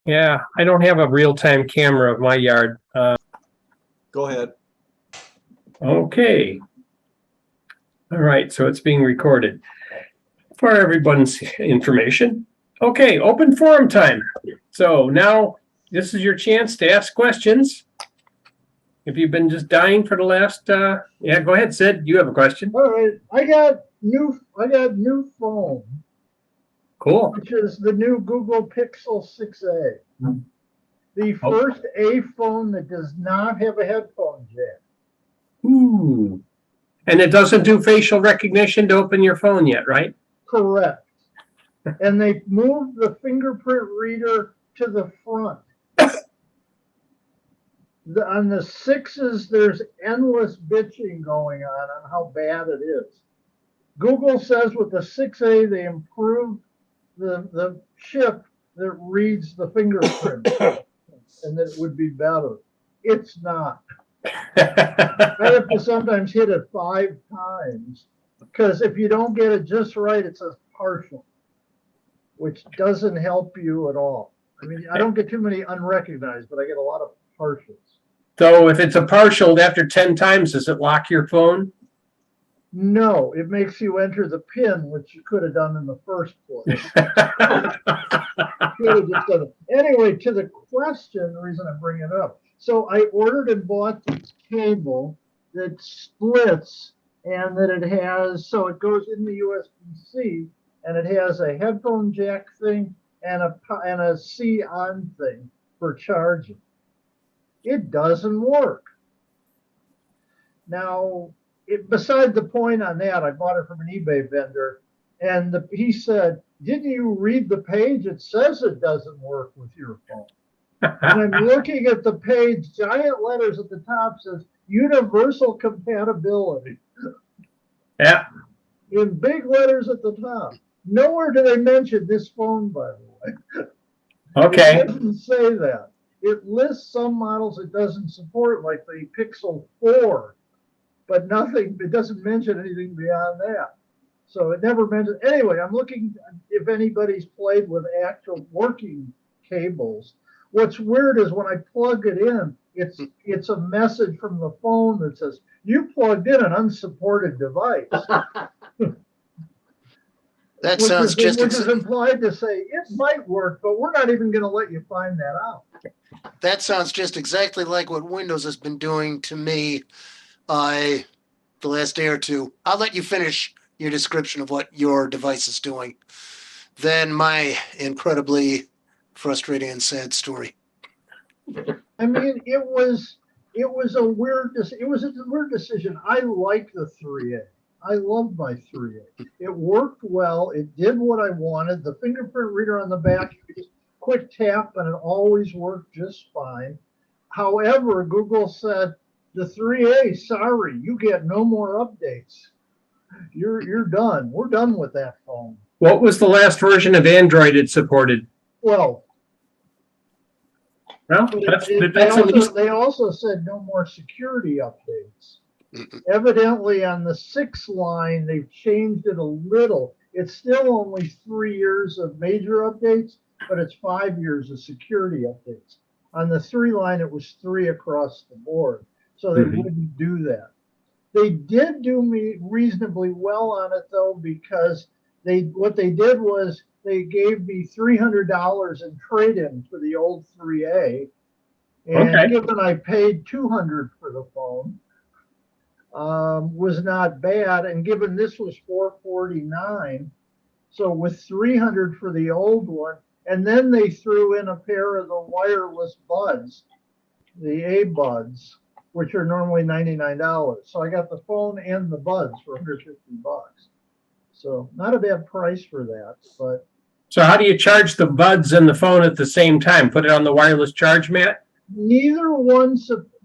Yeah, I don't have a real-time camera of my yard. Go ahead. Okay. All right, so it's being recorded for everyone's information. Okay, open forum time. So now this is your chance to ask questions. If you've been just dying for the last, yeah, go ahead, Sid. You have a question. All right, I got new phone, Cool. which is the new Google Pixel 6a. The first A phone that does not have a headphone jack. Ooh. And it doesn't do facial recognition to open your phone yet, right? Correct. And they moved the fingerprint reader to the front. On the 6s, there's endless bitching going on how bad it is. Google says with the 6A, they improved the chip that reads the fingerprint and that it would be better. It's not. I have to sometimes hit it 5 times because if you don't get it just right, it says partial, which doesn't help you at all. I mean, I don't get too many unrecognized, but I get a lot of partials. So if it's a partial after 10 times, does it lock your phone? No, it makes you enter the PIN, which you could have done in the first place. Anyway, to the question, the reason I bring it up. So I ordered and bought this cable that splits and that it has, so it goes in the USBC and it has a headphone jack thing and a C on thing for charging. It doesn't work. Now, beside the point on that, I bought it from an eBay vendor, and he said, "Didn't you read the page? It says it doesn't work with your phone." And I'm looking at the page, giant letters at the top says universal compatibility. Yeah. In big letters at the top. Nowhere do they mention this phone, by the way. Okay. It doesn't say that. It lists some models it doesn't support, like the Pixel 4, but nothing, it doesn't mention anything beyond that. So it never mentions. Anyway, I'm looking if anybody's played with actual working cables. What's weird is when I plug it in, it's a message from the phone that says, "You plugged in an unsupported device." That sounds just which is implied to say it might work, but we're not even going to let you find that out. That sounds just exactly like what Windows has been doing to me the last day or two. I'll let you finish your description of what your device is doing. Then my incredibly frustrating and sad story. I mean, it was a weird decision. I like the 3A. I love my 3A. It worked well. It did what I wanted. The fingerprint reader on the back, you could just quick tap and it always worked just fine. However, Google said, the 3A, sorry, you get no more updates. You're done. We're done with that phone. What was the last version of Android it supported? 12. Well, they also said no more security updates. Evidently, on the 6 line, they've changed it a little. It's still only 3 years of major updates, but it's 5 years of security updates. On the 3 line, it was 3 across the board. So they wouldn't do that. They did do me reasonably well on it, though, because what they did was they gave me $300 in trade-in for the old 3A. And given I paid $200 for the phone, was not bad. And given this was $449, so with $300 for the old one, and then they threw in a pair of the wireless buds, the A buds, which are normally $99. So I got the phone and the buds for $150. So not a bad price for that. But so how do you charge the buds and the phone at the same time? Put it on the wireless charge mat? Neither one,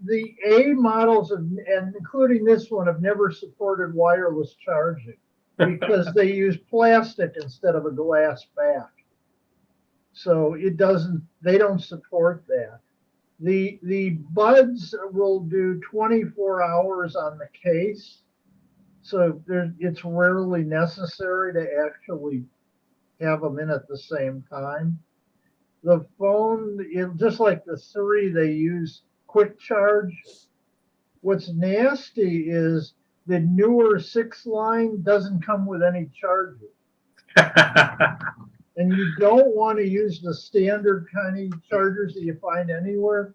the A models, and including this one, have never supported wireless charging because they use plastic instead of a glass back. So they don't support that. The buds will do 24 hours on the case. So it's rarely necessary to actually have them in at the same time. The phone, just like the 3, they use quick charge. What's nasty is the newer 6 line doesn't come with any charger. And you don't want to use the standard kind of chargers that you find anywhere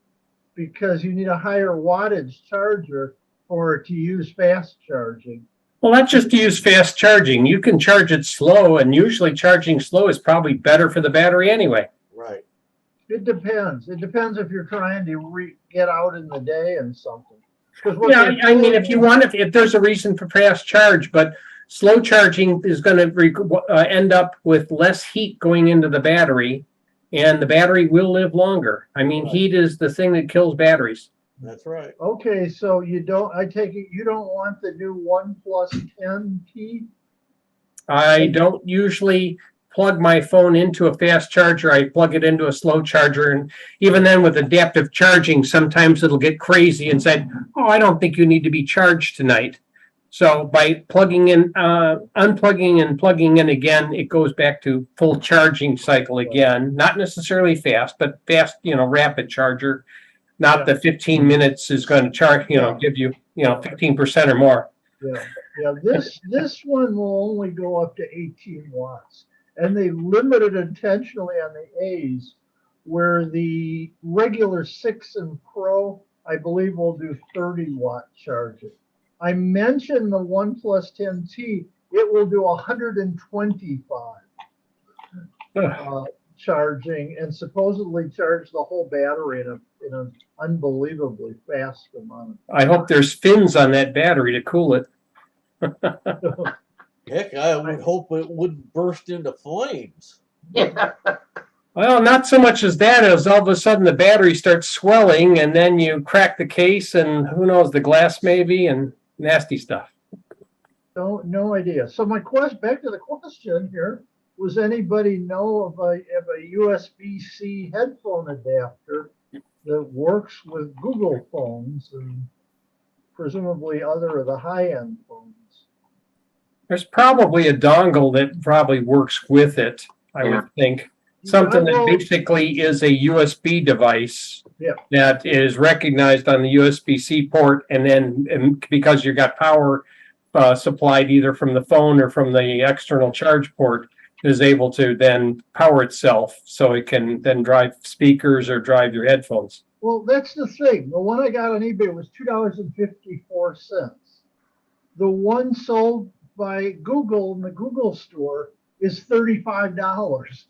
because you need a higher wattage charger for it to use fast charging. Well, not just to use fast charging. You can charge it slow, and usually charging slow is probably better for the battery anyway. Right. It depends. It depends if you're trying to get out in the day and something. Yeah, I mean, if you want, if there's a reason for fast charge, but slow charging is going to end up with less heat going into the battery, and the battery will live longer. I mean, heat is the thing that kills batteries. That's right. Okay, so I take it you don't want the new 1+10T? I don't usually plug my phone into a fast charger. I plug it into a slow charger, and even then with adaptive charging, sometimes it'll get crazy and say, oh, I don't think you need to be charged tonight. So by plugging in, unplugging and plugging in again, it goes back to full charging cycle again. Not necessarily fast, but fast, rapid charger. Not the 15 minutes is going to charge, give you, 15% or more. Yeah. This one will only go up to 18 watts. And they limit it intentionally on the A's, where the regular 6 and Pro, I believe, will do 30-watt charging. I mentioned the 1+10T, it will do 125 charging and supposedly charge the whole battery in an unbelievably fast amount. I hope there's fins on that battery to cool it. Heck, I would hope it wouldn't burst into flames. Well, not so much as that, as all of a sudden the battery starts swelling, and then you crack the case, and who knows, the glass maybe, and nasty stuff. No idea. So my back to the question here, was anybody know of a USB-C headphone adapter that works with Google phones and presumably other of the high-end phones? There's probably a dongle that probably works with it, I would think. Something that basically is a USB device that is recognized on the USB-C port, and then because you got power supplied either from the phone or from the external charge port, is able to then power itself, so it can then drive speakers or drive your headphones. Well, that's the thing. The one I got on eBay was $2.54. The one sold by Google in the Google store is $35.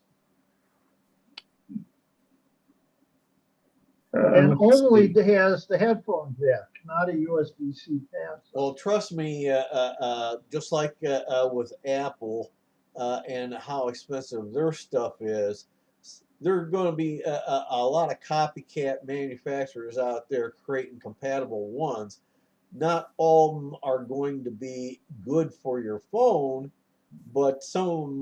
And only has the headphone jack, not a USB-C pass. Well, trust me, just like with Apple and how expensive their stuff is, there are going to be a lot of copycat manufacturers out there creating compatible ones. Not all of them are going to be good for your phone, but some of them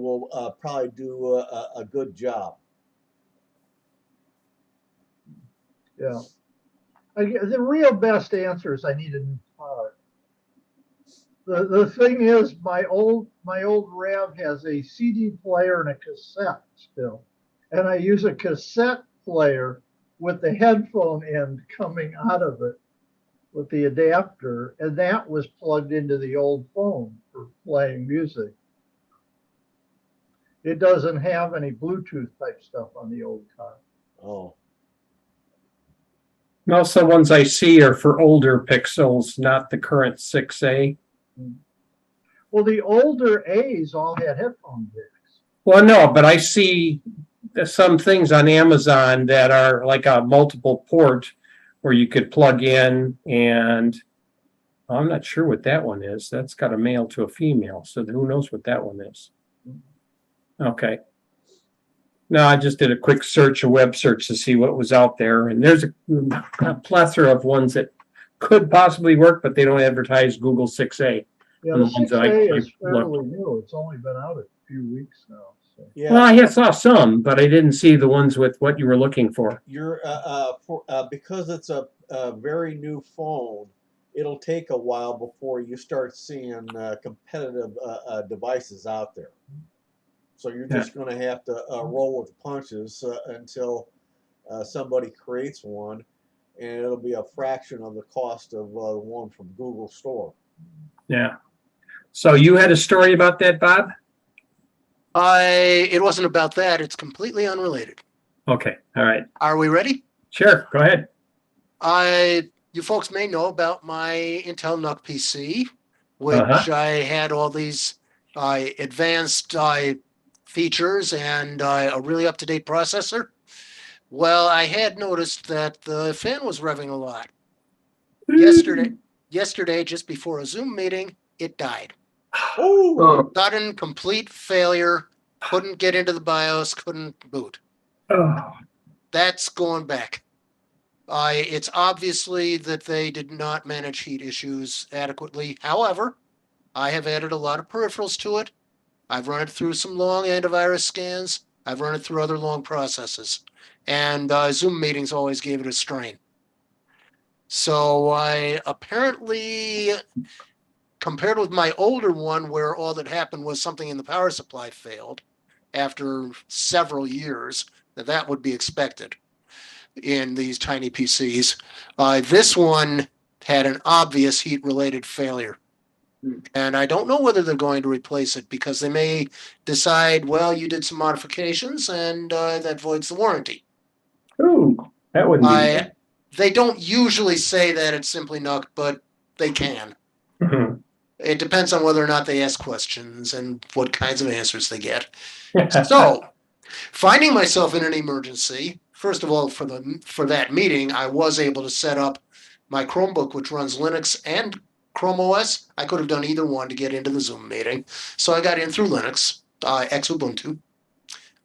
will probably do a good job. Yeah. The real best answer is I need a new car. The thing is, my old Rev has a CD player and a cassette still, and I use a cassette player with the headphone end coming out of it with the adapter, and that was plugged into the old phone for playing music. It doesn't have any Bluetooth type stuff on the old car. Oh. Most of the ones I see are for older Pixels, not the current 6A. Well, the older A's all had headphone jacks. Well, no, but I see some things on Amazon that are like a multiple port where you could plug in, and I'm not sure what that one is. That's got a male to a female, so who knows what that one is. Okay. No, I just did a quick search, a web search to see what was out there, and there's a plethora of ones that could possibly work, but they don't advertise Google 6A. Yeah, the 6A is fairly new. It's only been out a few weeks now. So. Yeah. Well, I saw some, but I didn't see the ones with what you were looking for. You're because it's a very new phone, it'll take a while before you start seeing competitive devices out there. So you're Yeah. just going to have to roll with the punches until somebody creates one, and it'll be a fraction of the cost of the one from Google Store. Yeah. So you had a story about that, Bob? It wasn't about that. It's completely unrelated. Okay. All right. Are we ready? Sure. Go ahead. You folks may know about my Intel NUC PC, which I had all these advanced features and a really up-to-date processor. Well, I had noticed that the fan was revving a lot. Yesterday, just before a Zoom meeting, it died. Oh, Sudden, complete failure. Couldn't get into the BIOS, couldn't boot. Oh. That's going back. It's obviously that they did not manage heat issues adequately. However, I have added a lot of peripherals to it. I've run it through some long antivirus scans. I've run it through other long processes. And Zoom meetings always gave it a strain. So I apparently, compared with my older one where all that happened was something in the power supply failed after several years, that would be expected in these tiny PCs. This one had an obvious heat-related failure. And I don't know whether they're going to replace it because they may decide, well, you did some modifications and that voids the warranty. Ooh, that wouldn't be good. They don't usually say that it's simply NUC, but they can. It depends on whether or not they ask questions and what kinds of answers they get. So, finding myself in an emergency, first of all, for that meeting, I was able to set up my Chromebook, which runs Linux and Chrome OS. I could have done either one to get into the Zoom meeting. So I got in through Linux, ex Ubuntu,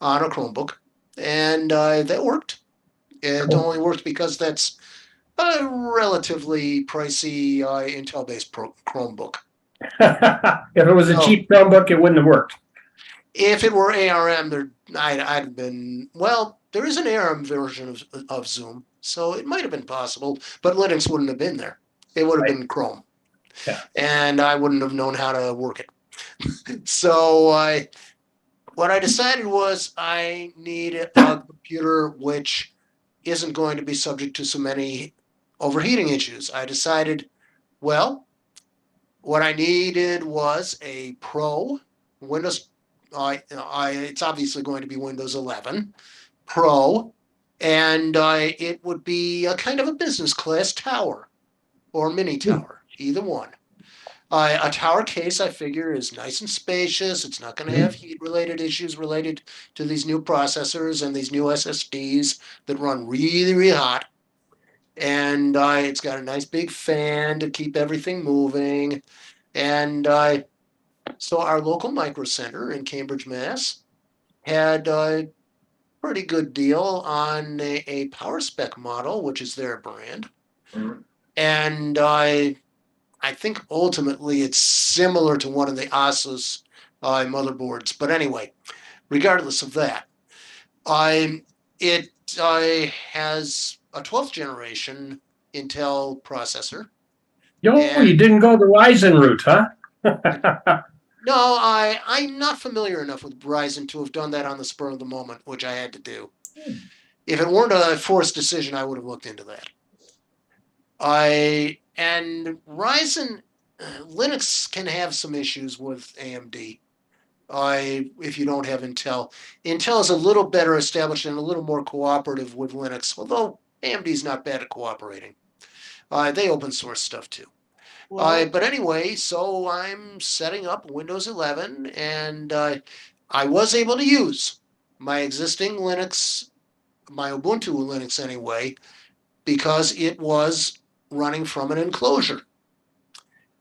on a Chromebook, and that worked. It only worked because that's a relatively pricey Intel-based Chromebook. If it was a cheap Chromebook, it wouldn't have worked. If it were ARM, I'd have been, well, there is an ARM version of Zoom, so it might have been possible, but Linux wouldn't have been there. It would have been Chrome. Yeah. And I wouldn't have known how to work it. So what I decided was I need a computer which isn't going to be subject to so many overheating issues. I decided, well, what I needed was a Pro Windows. It's obviously going to be Windows 11 Pro, and it would be a kind of a business class tower or mini tower, either one. A tower case, I figure, is nice and spacious. It's not going to have heat-related issues related to these new processors and these new SSDs that run really, really hot. And it's got a nice big fan to keep everything moving. And so our local micro center in Cambridge, Mass. had a pretty good deal on a power spec model, which is their brand. And I think ultimately it's similar to one of the Asus motherboards. But anyway, regardless of that, it has a 12th generation Intel processor. You didn't go the Ryzen route, huh? No, I'm not familiar enough with Ryzen to have done that on the spur of the moment, which I had to do. If it weren't a forced decision, I would have looked into that. And Ryzen, Linux can have some issues with AMD. If you don't have Intel. Intel is a little better established and a little more cooperative with Linux, although AMD is not bad at cooperating. They open source stuff too. well, But anyway, so I'm setting up Windows 11, and I was able to use my existing Linux, my Ubuntu Linux anyway, because it was running from an enclosure.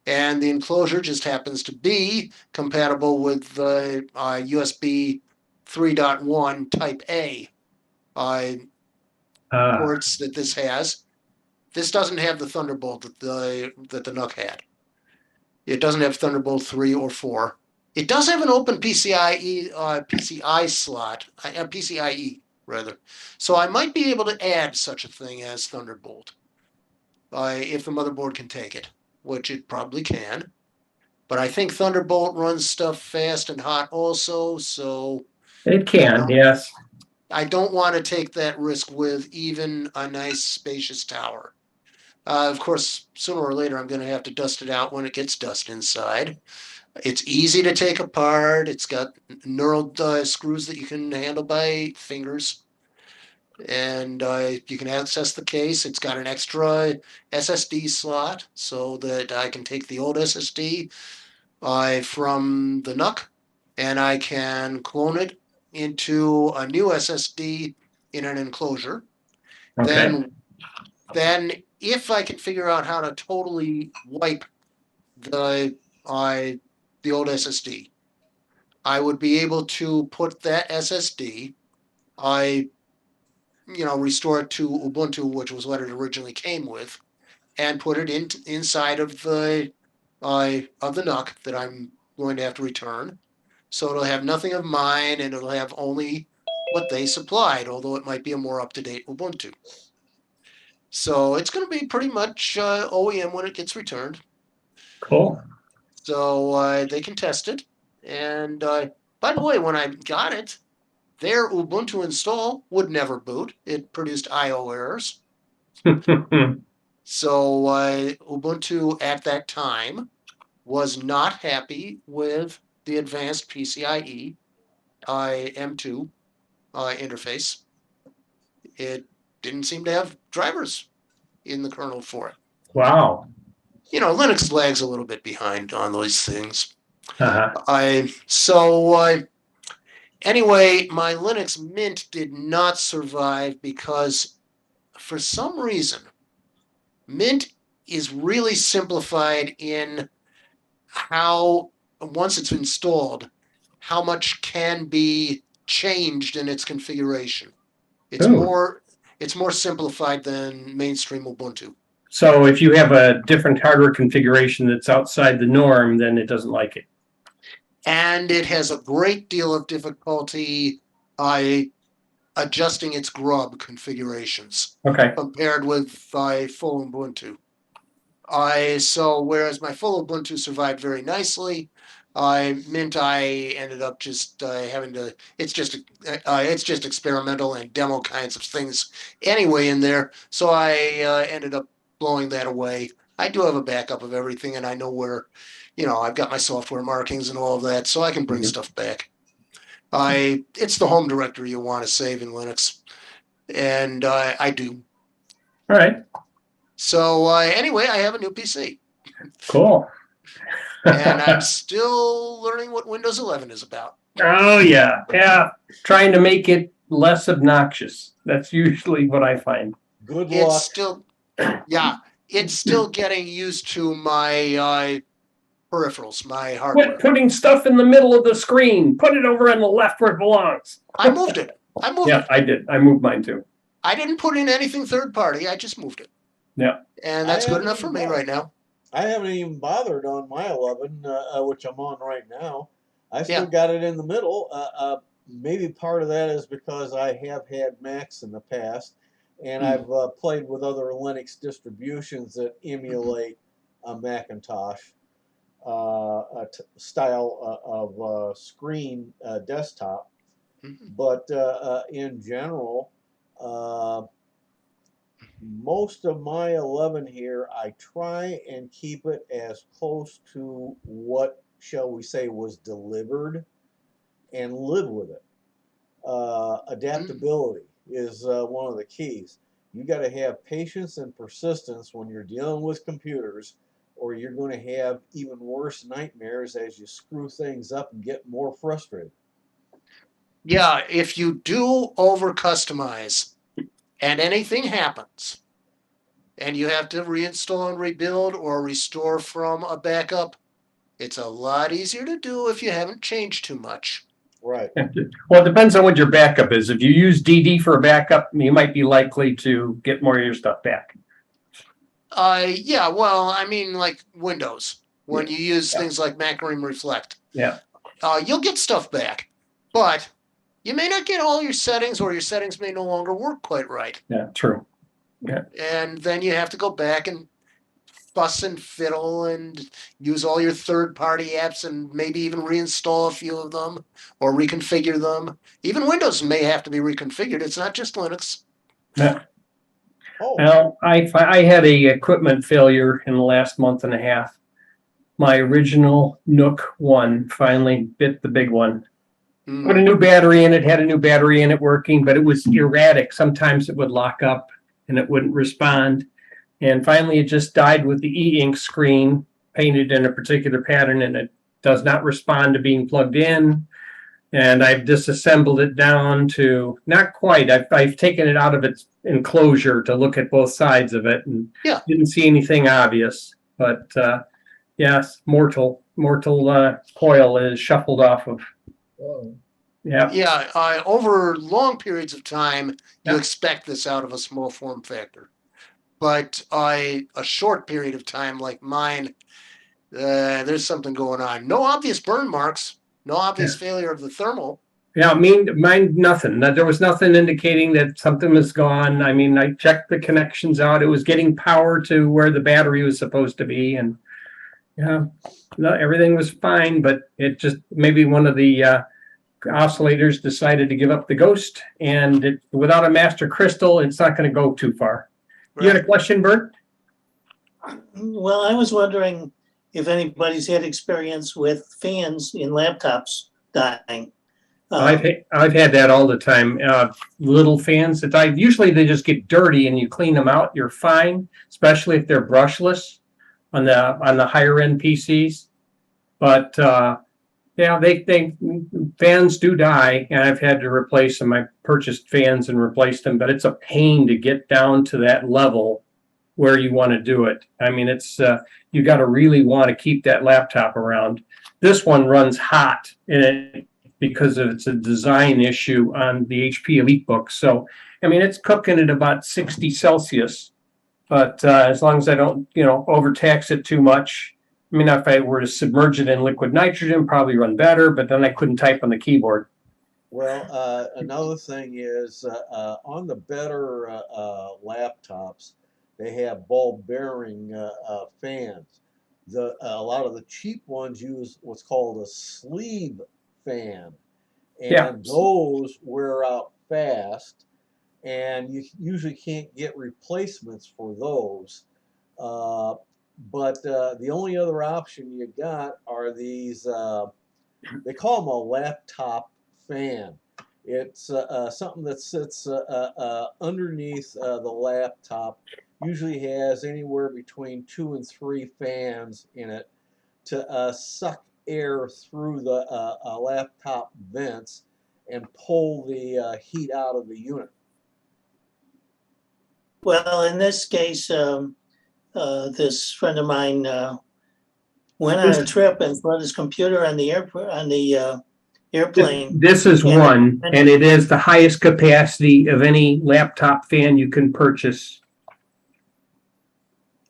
And the enclosure just happens to be compatible with the USB 3.1 Type A ports that this has. This doesn't have the Thunderbolt that the NUC had. It doesn't have Thunderbolt 3 or 4. It does have an open PCI slot, PCIe rather. So I might be able to add such a thing as Thunderbolt if the motherboard can take it, which it probably can. But I think Thunderbolt runs stuff fast and hot also, so It can, yes. I don't want to take that risk with even a nice spacious tower. Of course, sooner or later, I'm going to have to dust it out when it gets dust inside. It's easy to take apart. It's got knurled screws that you can handle by fingers. And you can access the case. It's got an extra SSD slot so that I can take the old SSD from the NUC and I can clone it into a new SSD in an enclosure. Okay. Then if I can figure out how to totally wipe the the old SSD, I would be able to put that SSD, restore it to Ubuntu, which was what it originally came with, and put it inside of the NUC that I'm going to have to return. So it'll have nothing of mine, and it'll have only what they supplied, although it might be a more up-to-date Ubuntu. So it's going to be pretty much OEM when it gets returned. Cool. So they can test it. And by the way, when I got it, their Ubuntu install would never boot. It produced I/O errors. So Ubuntu at that time was not happy with the advanced PCIe M2 interface. It didn't seem to have drivers in the kernel for it. Wow. Linux lags a little bit behind on those things. Uh-huh. Anyway, my Linux Mint did not survive because for some reason, Mint is really simplified in how, once it's installed, how much can be changed in its configuration. It's more simplified than mainstream Ubuntu. So if you have a different hardware configuration that's outside the norm, then it doesn't like it. And it has a great deal of difficulty adjusting its grub configurations. Okay. Compared with full Ubuntu. So whereas my full Ubuntu survived very nicely, Mint I ended up just having to. It's just experimental and demo kinds of things anyway in there. So I ended up blowing that away. I do have a backup of everything, and I know where, I've got my software markings and all of that, so I can bring stuff back. It's the home directory you want to save in Linux, and I do. All right. So anyway, I have a new PC. Cool. And I'm still learning what Windows 11 is about. Oh, yeah. Yeah. Trying to make it less obnoxious. That's usually what I find. Good luck. It's still getting used to my peripherals, my hardware. Quit putting stuff in the middle of the screen. Put it over on the left where it belongs. I moved it. Yeah, I did. I moved mine too. I didn't put in anything third party. I just moved it. Yeah. And that's good enough for me right now. I haven't even bothered on my 11, which I'm on right now. I still got it in the middle. Maybe part of that is because I have had Macs in the past, and I've played with other Linux distributions that emulate a Macintosh style of screen desktop. But in general, most of my 11 here, I try and keep it as close to what, shall we say, was delivered and live with it. Adaptability is one of the keys. You got to have patience and persistence when you're dealing with computers, or you're going to have even worse nightmares as you screw things up and get more frustrated. Yeah, if you do over customize and anything happens and you have to reinstall and rebuild or restore from a backup, it's a lot easier to do if you haven't changed too much. Right. Well, it depends on what your backup is. If you use DD for a backup, you might be likely to get more of your stuff back. Yeah, well, I mean, like Windows, when you use things like Macrium Reflect. Yeah. You'll get stuff back, but you may not get all your settings, or your settings may no longer work quite right. Yeah, true. Yeah. And then you have to go back and fuss and fiddle and use all your third-party apps and maybe even reinstall a few of them or reconfigure them. Even Windows may have to be reconfigured. It's not just Linux. Yeah. Oh, Well, I had a equipment failure in the last month and a half. My original Nook 1 finally bit the big one. Put a new battery in it, had a new battery in it working, but it was erratic. Sometimes it would lock up and it wouldn't respond. And finally, it just died with the e-ink screen painted in a particular pattern, and it does not respond to being plugged in. And I've disassembled it down to not quite. I've taken it out of its enclosure to look at both sides of it, and didn't see anything obvious. But yes, mortal coil is shuffled off of. Oh. Yeah. Yeah, over long periods of time, you Yeah. expect this out of a small form factor. But a short period of time like mine, there's something going on. No obvious burn marks, no obvious failure of the thermal. Yeah, mine, nothing. There was nothing indicating that something was gone. I mean, I checked the connections out. It was getting power to where the battery was supposed to be, and yeah, no, everything was fine. But it just maybe one of the oscillators decided to give up the ghost, and without a master crystal, it's not going to go too far. You had a question, Bert? Well, I was wondering if anybody's had experience with fans in laptops dying. I've had that all the time. Little fans that die. Usually they just get dirty, and you clean them out. You're fine, especially if they're brushless on the higher end PCs. But yeah, they fans do die, and I've had to replace them. I purchased fans and replaced them, but it's a pain to get down to that level where you want to do it. I mean, it's you got to really want to keep that laptop around. This one runs hot because it's a design issue on the HP EliteBook. So, I mean, it's cooking at about 60 Celsius, but as long as I don't, overtax it too much. I mean, if I were to submerge it in liquid nitrogen, probably run better, but then I couldn't type on the keyboard. well, another thing is on the better laptops, they have ball bearing fans. A lot of the cheap ones use what's called a sleeve fan, and those wear out fast, and you usually can't get replacements for those. But the only other option you got are these, they call them a laptop fan. It's something that sits underneath the laptop, usually has anywhere between 2 and 3 fans in it to suck air through the laptop vents and pull the heat out of the unit. Well, in this case, this friend of mine went on a trip and brought his computer on the airplane. This is one, and it is the highest capacity of any laptop fan you can purchase.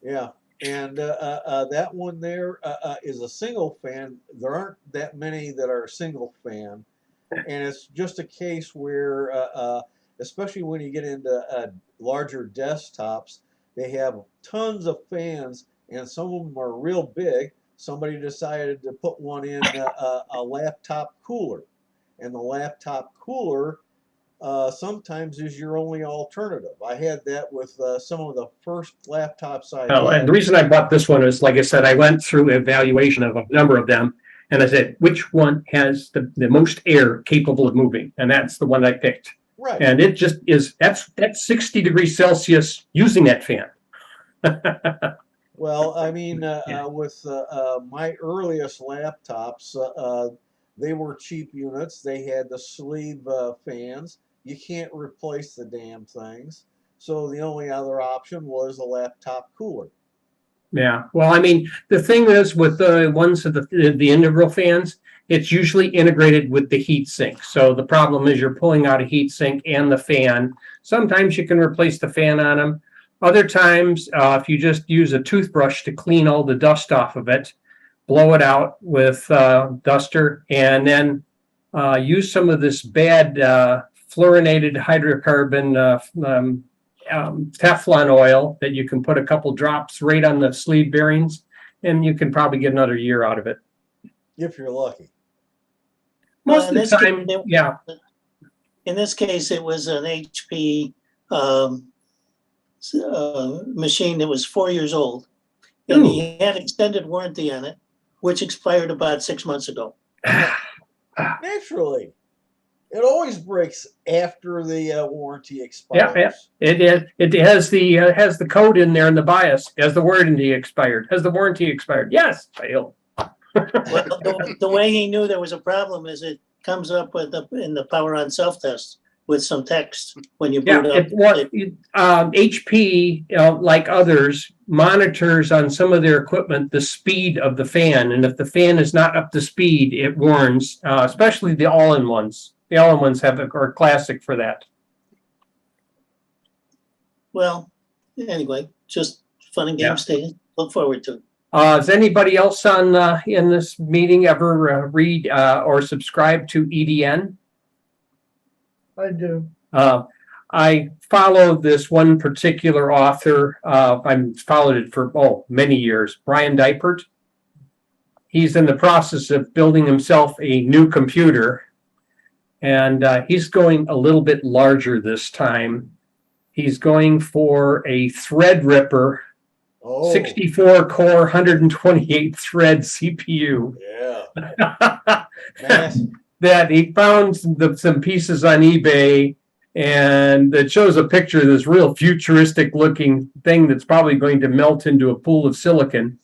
Yeah, and that one there is a single fan. There aren't that many that are single fan, and it's just a case where, especially when you get into larger desktops, they have tons of fans, and some of them are real big. Somebody decided to put one in a laptop cooler, and the laptop cooler sometimes is your only alternative. I had that with some of the first laptops I Oh, and the reason I bought this one is, like I said, I went through evaluation of a number of them, and I said, which one has the most air capable of moving? And that's the one I picked. Right. And it just is, that's 60 degrees Celsius using that fan. Well, I mean, with my earliest laptops, they were cheap units. They had the sleeve fans. You can't replace the damn things. So the only other option was a laptop cooler. Yeah. Well, I mean, the thing is with the ones of the integral fans, it's usually integrated with the heat sink. So the problem is you're pulling out a heat sink and the fan. Sometimes you can replace the fan on them. Other times, if you just use a toothbrush to clean all the dust off of it, blow it out with duster, and then use some of this bad fluorinated hydrocarbon Teflon oil that you can put a couple drops right on the sleeve bearings, and you can probably get another year out of it. If you're lucky. Most in of the this case, time, yeah. In this case, it was an HP machine that was 4 years old, and he had extended warranty on it, which expired about 6 months ago. Naturally. It always breaks after the warranty expires. Yeah, it has the code in there in the BIOS. Has the warranty expired? Has the warranty expired? Yes, failed. Well, the way he knew there was a problem is it comes up with in the power on self test with some text when you boot up. HP, like others, monitors on some of their equipment the speed of the fan, and if the fan is not up to speed, it warns. Especially the all-in-ones. The all-in-ones are classic for that. Well, anyway, just fun and games to look forward to. Does anybody else in this meeting ever read or subscribe to EDN? I do. I follow this one particular author. I've followed it for many years. Brian Dipert. He's in the process of building himself a new computer, and he's going a little bit larger this time. He's going for a Threadripper 64 core, 128 thread CPU. Yeah. That he found some pieces on eBay, and it shows a picture of this real futuristic looking thing that's probably going to melt into a pool of silicon.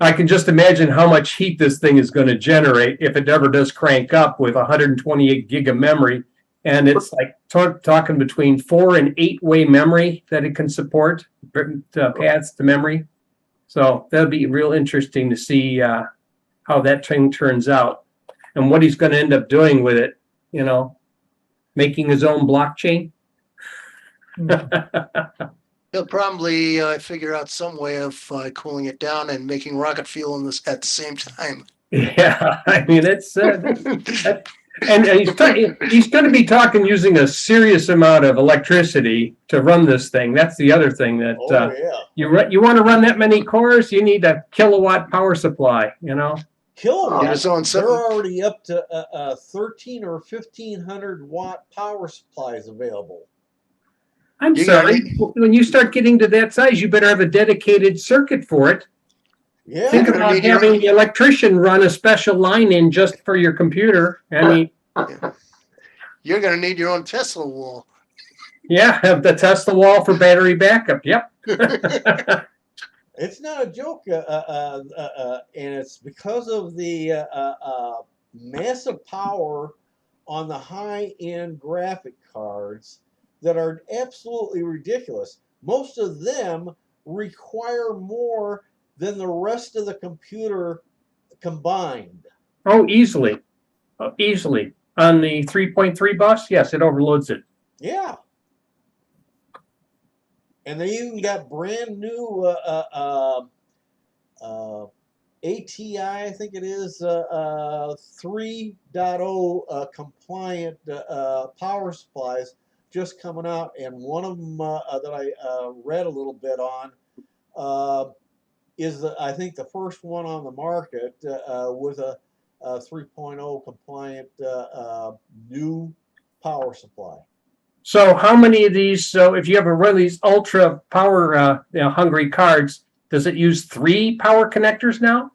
I can just imagine how much heat this thing is going to generate if it ever does crank up with 128 gig of memory. And it's like talking between 4 and 8-way memory that it can support, paths to memory. So that'll be real interesting to see how that thing turns out and what he's going to end up doing with it, making his own blockchain. He'll probably figure out some way of cooling it down and making rocket fuel in this at the same time. Yeah, I mean, it's... And he's going to be talking using a serious amount of electricity to run this thing. That's the other thing that you want to run that many cores, you need a kilowatt power supply, Kilowatts. They're already up to 13 or 1500 watt power supplies available. I'm sorry. When you start getting to that size, you better have a dedicated circuit for it. Yeah. Think about having the electrician run a special line in just for your computer. I mean, you're going to need your own Tesla wall. Yeah, have the Tesla wall for battery backup. Yep. It's not a joke, and it's because of the massive power on the high-end graphic cards that are absolutely ridiculous. Most of them require more than the rest of the computer combined. Oh, easily. Easily. On the 3.3 bus, yes, it overloads it. Yeah. And they even got brand new ATI, I think it is, 3.0 compliant power supplies just coming out. And one of them that I read a little bit on is, I think, the first one on the market with a 3.0 compliant new power supply. So how many of these, so if you have one of these ultra power hungry cards, does it use 3 power connectors now?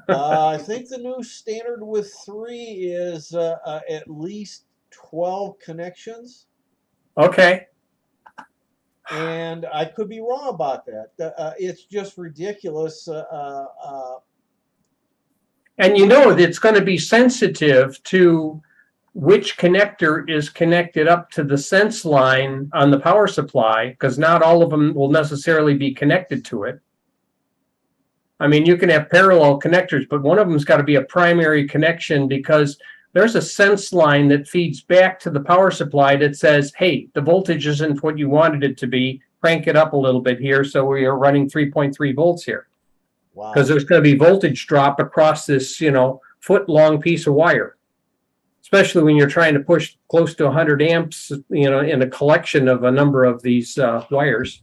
I think the new standard with 3 is at least 12 connections. Okay. And I could be wrong about that. It's just ridiculous. And it's going to be sensitive to which connector is connected up to the sense line on the power supply, because not all of them will necessarily be connected to it. I mean, you can have parallel connectors, but one of them's got to be a primary connection because there's a sense line that feeds back to the power supply that says, hey, the voltage isn't what you wanted it to be. Crank it up a little bit here so we are running 3.3 volts here. Wow. Because there's going to be voltage drop across this, foot-long piece of wire. especially when you're trying to push close to 100 amps, you know, in a collection of a number of these wires.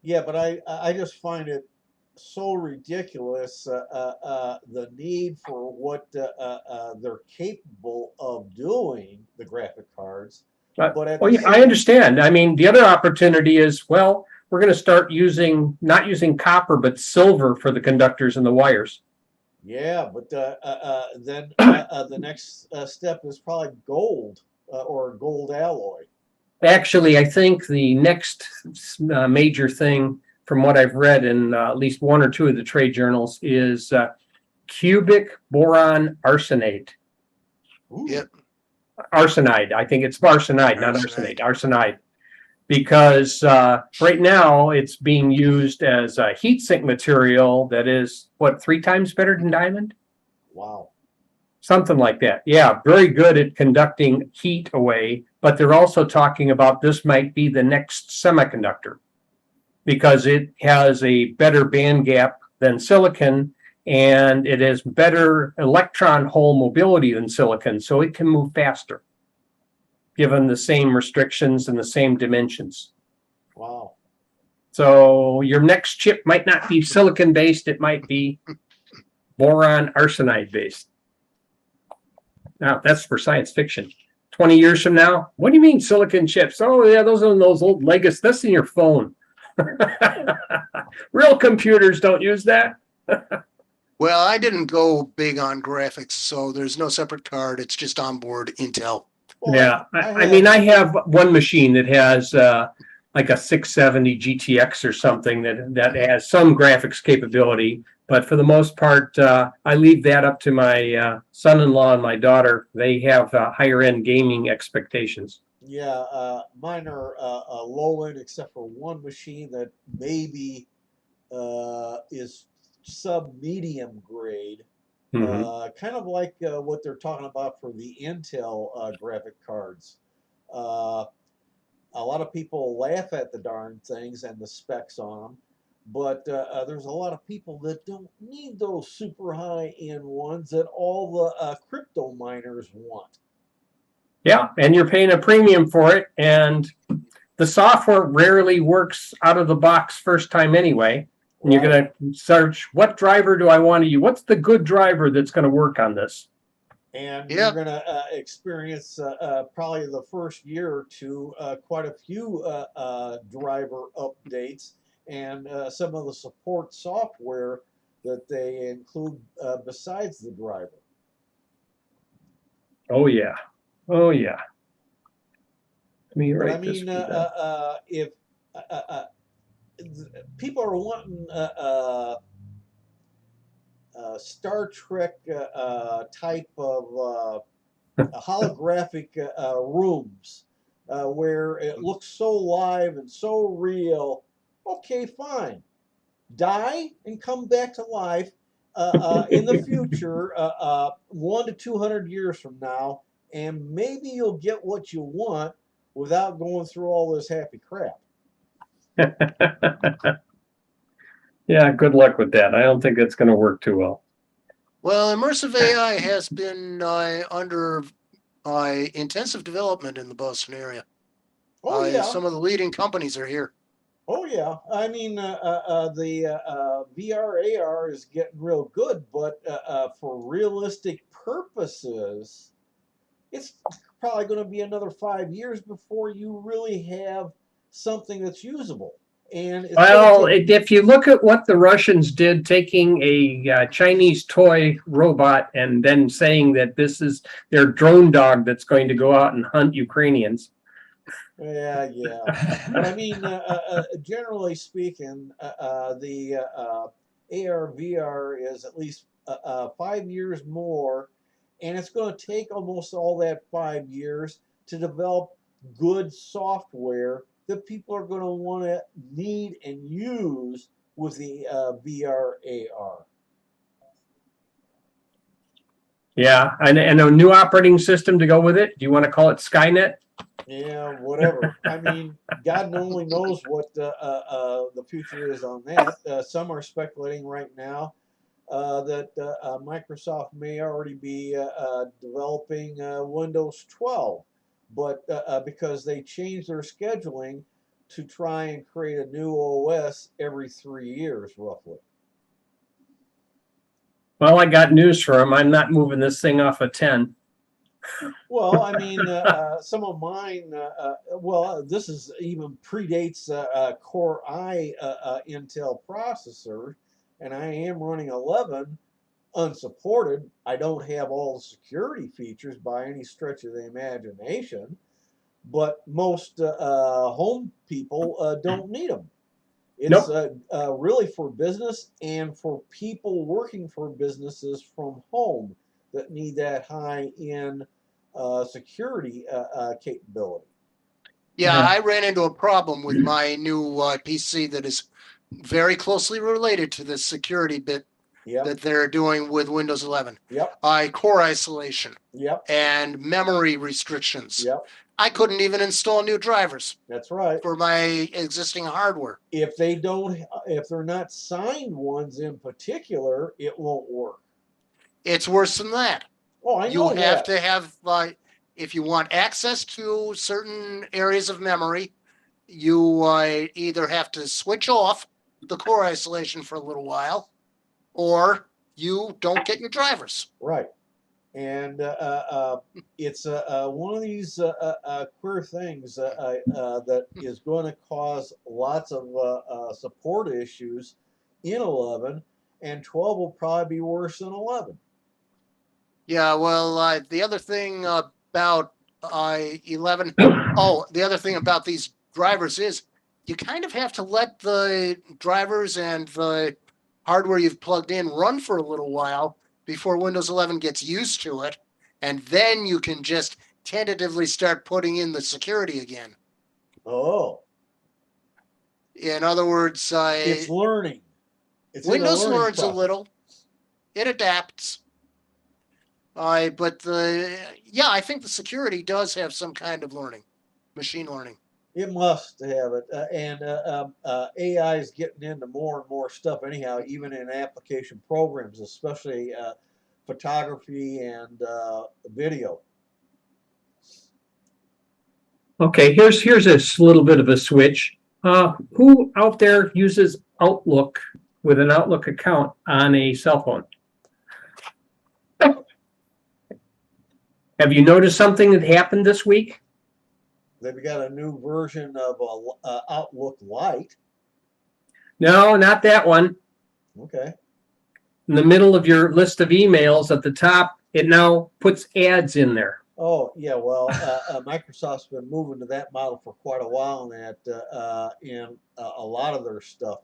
Yeah, but I just find it so ridiculous the need for what they're capable of doing, the graphic cards. But at Well, the yeah, I same, understand. I mean, the other opportunity is, well, we're going to start not using copper, but silver for the conductors and the wires. yeah, but then the next step is probably gold or gold alloy. Actually, I think the next major thing, from what I've read in at least one or two of the trade journals, is cubic boron arsenate. Ooh. Yep. Arsenide. I think it's arsenide, not Arsenide. arsenate. Arsenide. Because right now it's being used as a heat sink material that is, what, 3 times better than diamond? Wow. Something like that. Yeah, very good at conducting heat away, but they're also talking about this might be the next semiconductor because it has a better band gap than silicon and it has better electron hole mobility than silicon, so it can move faster given the same restrictions and the same dimensions. Wow. So your next chip might not be silicon based, it might be boron arsenide based. Now, that's for science fiction. 20 years from now, what do you mean silicon chips? Oh, yeah, those are those old Legos. That's in your phone. Real computers don't use that. Well, I didn't go big on graphics, so there's no separate card. It's just onboard Intel. Well, Yeah, I mean, I have one machine that has like a 670 GTX or something that has some graphics capability, but for the most part, I leave that up to my son-in-law and my daughter. They have higher end gaming expectations. yeah, mine are low end except for one machine that maybe is sub medium grade. Kind of like what they're talking about for the Intel graphic cards. A lot of people laugh at the darn things and the specs on them, but there's a lot of people that don't need those super high end ones that all the crypto miners want. Yeah, and you're paying a premium for it, and the software rarely works out of the box first time anyway. And you're going to search, what driver do I want to use? What's the good driver that's going to work on this? And Yep. you're going to experience probably the first year or two quite a few driver updates and some of the support software that they include besides the driver. Oh, yeah. Oh, yeah. Let me But I write this mean, for them. if people are wanting Star Trek type of holographic rooms where it looks so live and so real, okay, fine. Die and come back to life in the future, 1 to 200 years from now, and maybe you'll get what you want without going through all this happy crap. Yeah, good luck with that. I don't think that's going to work too well. Well, immersive AI has been under intensive development in the Boston area. Oh yeah. Some of the leading companies are here. Oh yeah. I mean, the VR AR is getting real good, but for realistic purposes, it's probably going to be another 5 years before you really have something that's usable. And it's Well, if you look at what the Russians did, taking a Chinese toy robot and then saying that this is their drone dog that's going to go out and hunt Ukrainians. Yeah. But I mean, generally speaking, the AR VR is at least 5 years more, and it's going to take almost all that 5 years to develop good software that people are going to want to need and use with the VR AR. Yeah, and a new operating system to go with it. Do you want to call it Skynet? Yeah, whatever. I mean, God only knows what the future is on that. Some are speculating right now that Microsoft may already be developing Windows 12, but because they changed their scheduling to try and create a new OS every 3 years, roughly. Well, I got news for him. I'm not moving this thing off a 10. Well, I mean, some of mine, well, this is even predates Core i Intel processor, and I am running 11 unsupported. I don't have all the security features by any stretch of the imagination, but most home people don't need them. It's really for business and for people working for businesses from home that need that high-end security capability. Yeah, Yeah. I ran into a problem with my new PC that is very closely related to the security bit Yep, that they're doing with Windows 11. yep, Core isolation yep, and memory restrictions. yep. I couldn't even install new drivers That's right. for my existing hardware. If they don't, if they're not signed ones in particular, it won't work. It's worse than that. Oh, I You know have that. to have, if you want access to certain areas of memory, you either have to switch off the core isolation for a little while, or you don't get your drivers. Right. And it's one of these queer things that is going to cause lots of support issues in 11, and 12 will probably be worse than 11. Yeah, well, the other thing about 11, the other thing about these drivers is you kind of have to let the drivers and the hardware you've plugged in run for a little while before Windows 11 gets used to it, and then you can just tentatively start putting in the security again. Oh, In other words, it's learning. It's in a Windows learning learns a process. little, it adapts. But I think the security does have some kind of learning, machine learning. It must have it, and AI is getting into more and more stuff anyhow, even in application programs, especially photography and video. Okay, here's a little bit of a switch. Who out there uses Outlook with an Outlook account on a cell phone? Have you noticed something that happened this week? They've got a new version of Outlook Lite. No, not that one. Okay. In the middle of your list of emails at the top, it now puts ads in there. Oh, yeah, well, Microsoft's been moving to that model for quite a while in a lot of their stuff.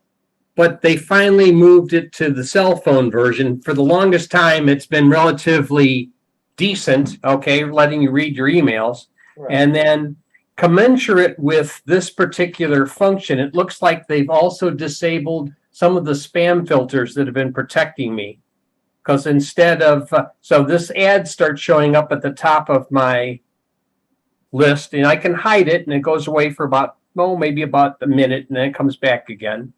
But they finally moved it to the cell phone version. For the longest time, it's been relatively decent, okay, letting you read your emails. Right. And then commensurate with this particular function, it looks like they've also disabled some of the spam filters that have been protecting me. Because instead of, so this ad starts showing up at the top of my list, and I can hide it, and it goes away for about, maybe about a minute, and then it comes back again.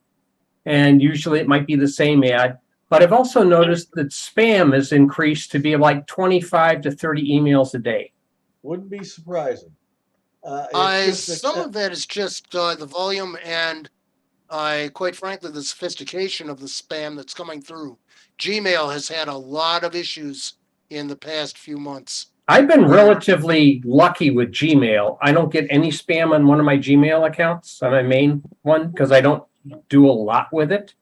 And usually it might be the same ad. But I've also noticed that spam has increased to be like 25 to 30 emails a day. Wouldn't be surprising. Some of that is just the volume and, quite frankly, the sophistication of the spam that's coming through. Gmail has had a lot of issues in the past few months. I've been relatively lucky with Gmail. I don't get any spam on one of my Gmail accounts, on my main one, because I don't do a lot with it.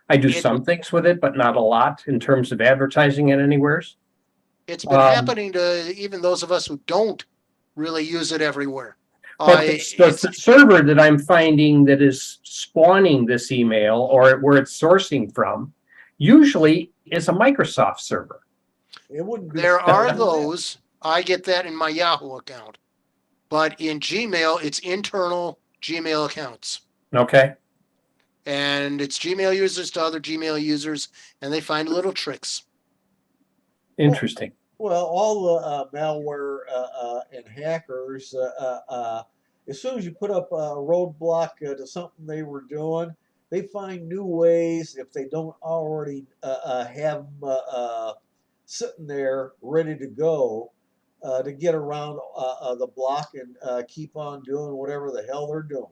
I do some things with it, but not a lot in terms of advertising it anywheres. It's been happening to even those of us who don't really use it everywhere. But the server that I'm finding that is spawning this email, or where it's sourcing from, usually is a Microsoft server. It wouldn't be there are those. I get that in my Yahoo account. But in Gmail, it's internal Gmail accounts. Okay. And it's Gmail users to other Gmail users, and they find little tricks. Interesting. Well, all the malware and hackers, as soon as you put up a roadblock to something they were doing, they find new ways if they don't already have them sitting there ready to go to get around the block and keep on doing whatever the hell they're doing.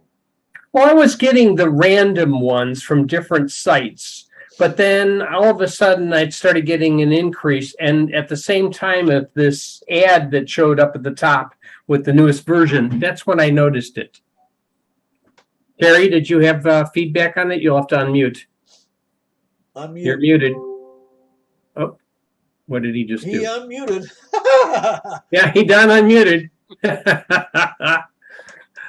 Well, I was getting the random ones from different sites, but then all of a sudden I started getting an increase. And at the same time of this ad that showed up at the top with the newest version, that's when I noticed it. Terry, did you have feedback on it? You'll have to unmute. You're muted. Oh, what did he just do? He unmuted. Yeah, he done unmuted.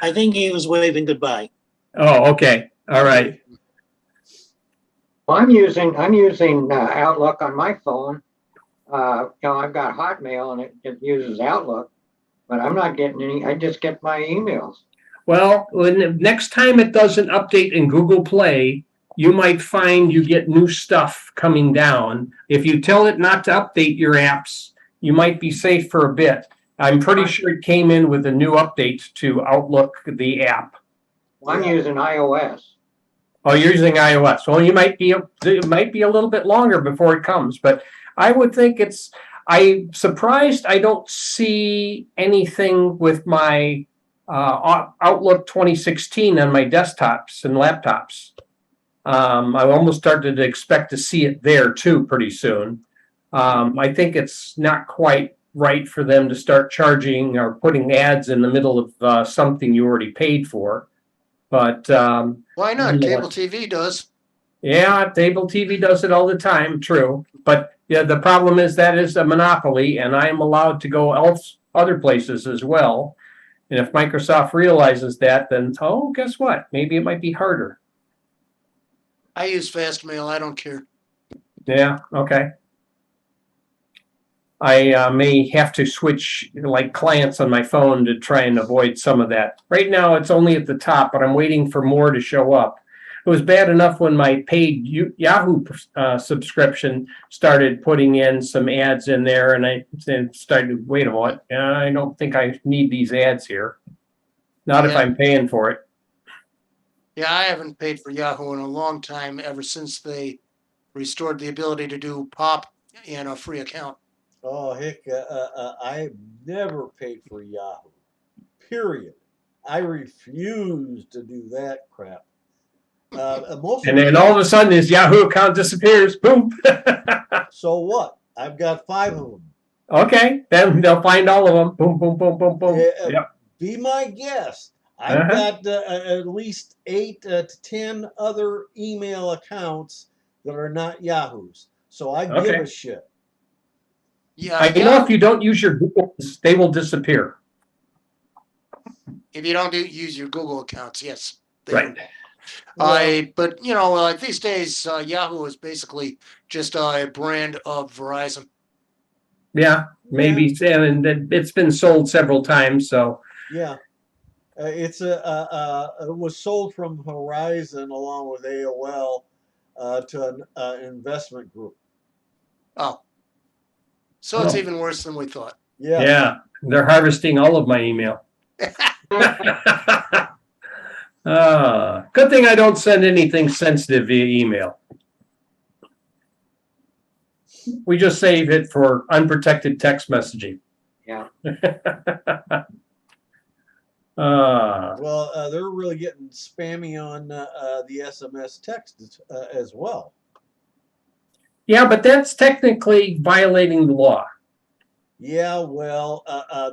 I think he was waving goodbye. Oh, okay. All right. Well, I'm using Outlook on my phone. I've got Hotmail and it uses Outlook, but I'm not getting any. I just get my emails. Well, next time it doesn't update in Google Play, you might find you get new stuff coming down. If you tell it not to update your apps, you might be safe for a bit. I'm pretty sure it came in with a new update to Outlook, the app. Well, I'm using iOS. Oh, you're using iOS. Well, it might be a little bit longer before it comes, but I would think I'm surprised I don't see anything with my Outlook 2016 on my desktops and laptops. I almost started to expect to see it there too pretty soon. I think it's not quite right for them to start charging or putting ads in the middle of something you already paid for. But Why not? Cable TV does. Yeah, cable TV does it all the time. True, but yeah, the problem is that is a monopoly, and I am allowed to go other places as well. And if Microsoft realizes that, then guess what? Maybe it might be harder. I use Fastmail. I don't care. Yeah. Okay. I may have to switch like clients on my phone to try and avoid some of that. Right now, it's only at the top, but I'm waiting for more to show up. It was bad enough when my paid Yahoo subscription started putting in some ads in there, and I then started, wait a minute, I don't think I need these ads here. Not if I'm paying for it. Yeah, I haven't paid for Yahoo in a long time, ever since they restored the ability to do pop in a free account. Oh, heck, I've never paid for Yahoo. Period. I refuse to do that crap. And then all of a sudden his Yahoo account disappears. Boom. So what? I've got 5 of them. Okay, then they'll find all of them. Boom, boom, boom, boom, boom. Yep. Be my guest. I've got at least 8 to 10 other email accounts that are not Yahoo's. So I give a shit. Yeah, I know if you don't use your Google, they will disappear. If you don't use your Google accounts, yes. Right. But these days, Yahoo is basically just a brand of Verizon. Yeah, maybe, and it's been sold several times. So yeah, it was sold from Verizon along with AOL to an investment group. Oh, so it's even worse than we thought. Yeah, they're harvesting all of my email. Good thing I don't send anything sensitive via email. We just save it for unprotected text messaging. Yeah. Well, they're really getting spammy on the SMS text as well. Yeah, but that's technically violating the law. Yeah, well,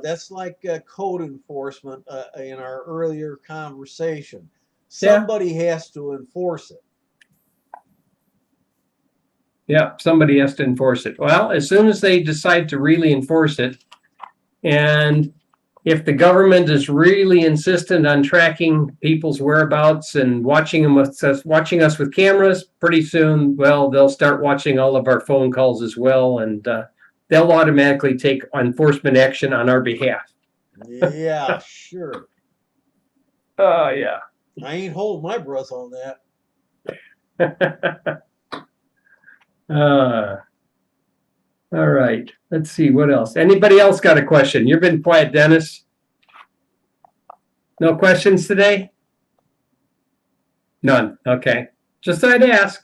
that's like code enforcement in our earlier conversation. Somebody has to enforce it. Yeah, somebody has to enforce it. Well, as soon as they decide to really enforce it, and if the government is really insistent on tracking people's whereabouts and watching us with cameras, pretty soon, well, they'll start watching all of our phone calls as well, and they'll automatically take enforcement action on our behalf. Yeah, sure. Oh, yeah. I ain't holding my breath on that. All right. Let's see what else. Anybody else got a question? You've been quiet, Dennis. No questions today? None. Okay. Just thought I'd ask.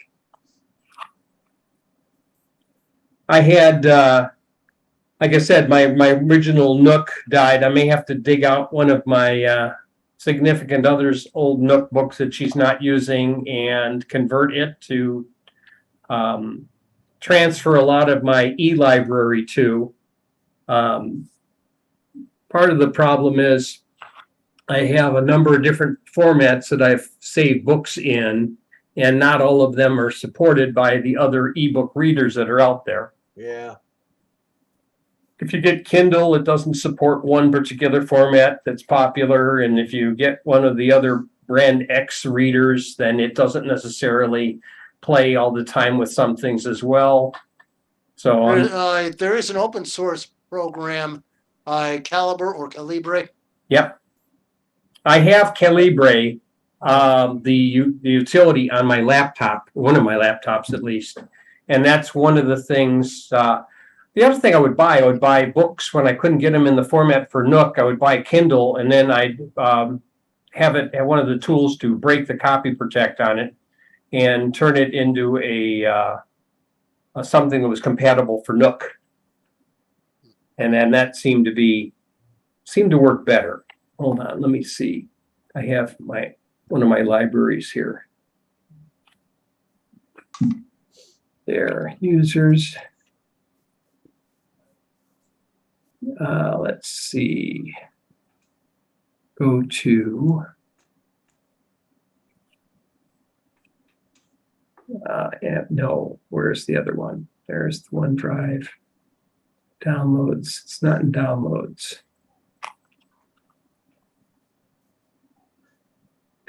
I had, like I said, my original Nook died. I may have to dig out one of my significant other's old Nook books that she's not using and convert it to transfer a lot of my e-library to. Part of the problem is I have a number of different formats that I've saved books in, and not all of them are supported by the other ebook readers that are out there. Yeah. If you get Kindle, it doesn't support one particular format that's popular. And if you get one of the other brand X readers, then it doesn't necessarily play all the time with some things as well. So There is an open source program, Calibre or Calibre. yep. I have Calibre, the utility on my laptop, one of my laptops at least. And that's one of the things. The other thing I would buy books when I couldn't get them in the format for Nook. I would buy Kindle, and then I'd have one of the tools to break the copy protect on it and turn it into a something that was compatible for Nook. And then that seemed to work better. Hold on, let me see. I have one of my libraries here. There, users. Let's see. Go to no, where's the other one? There's the OneDrive. Downloads. It's not in downloads.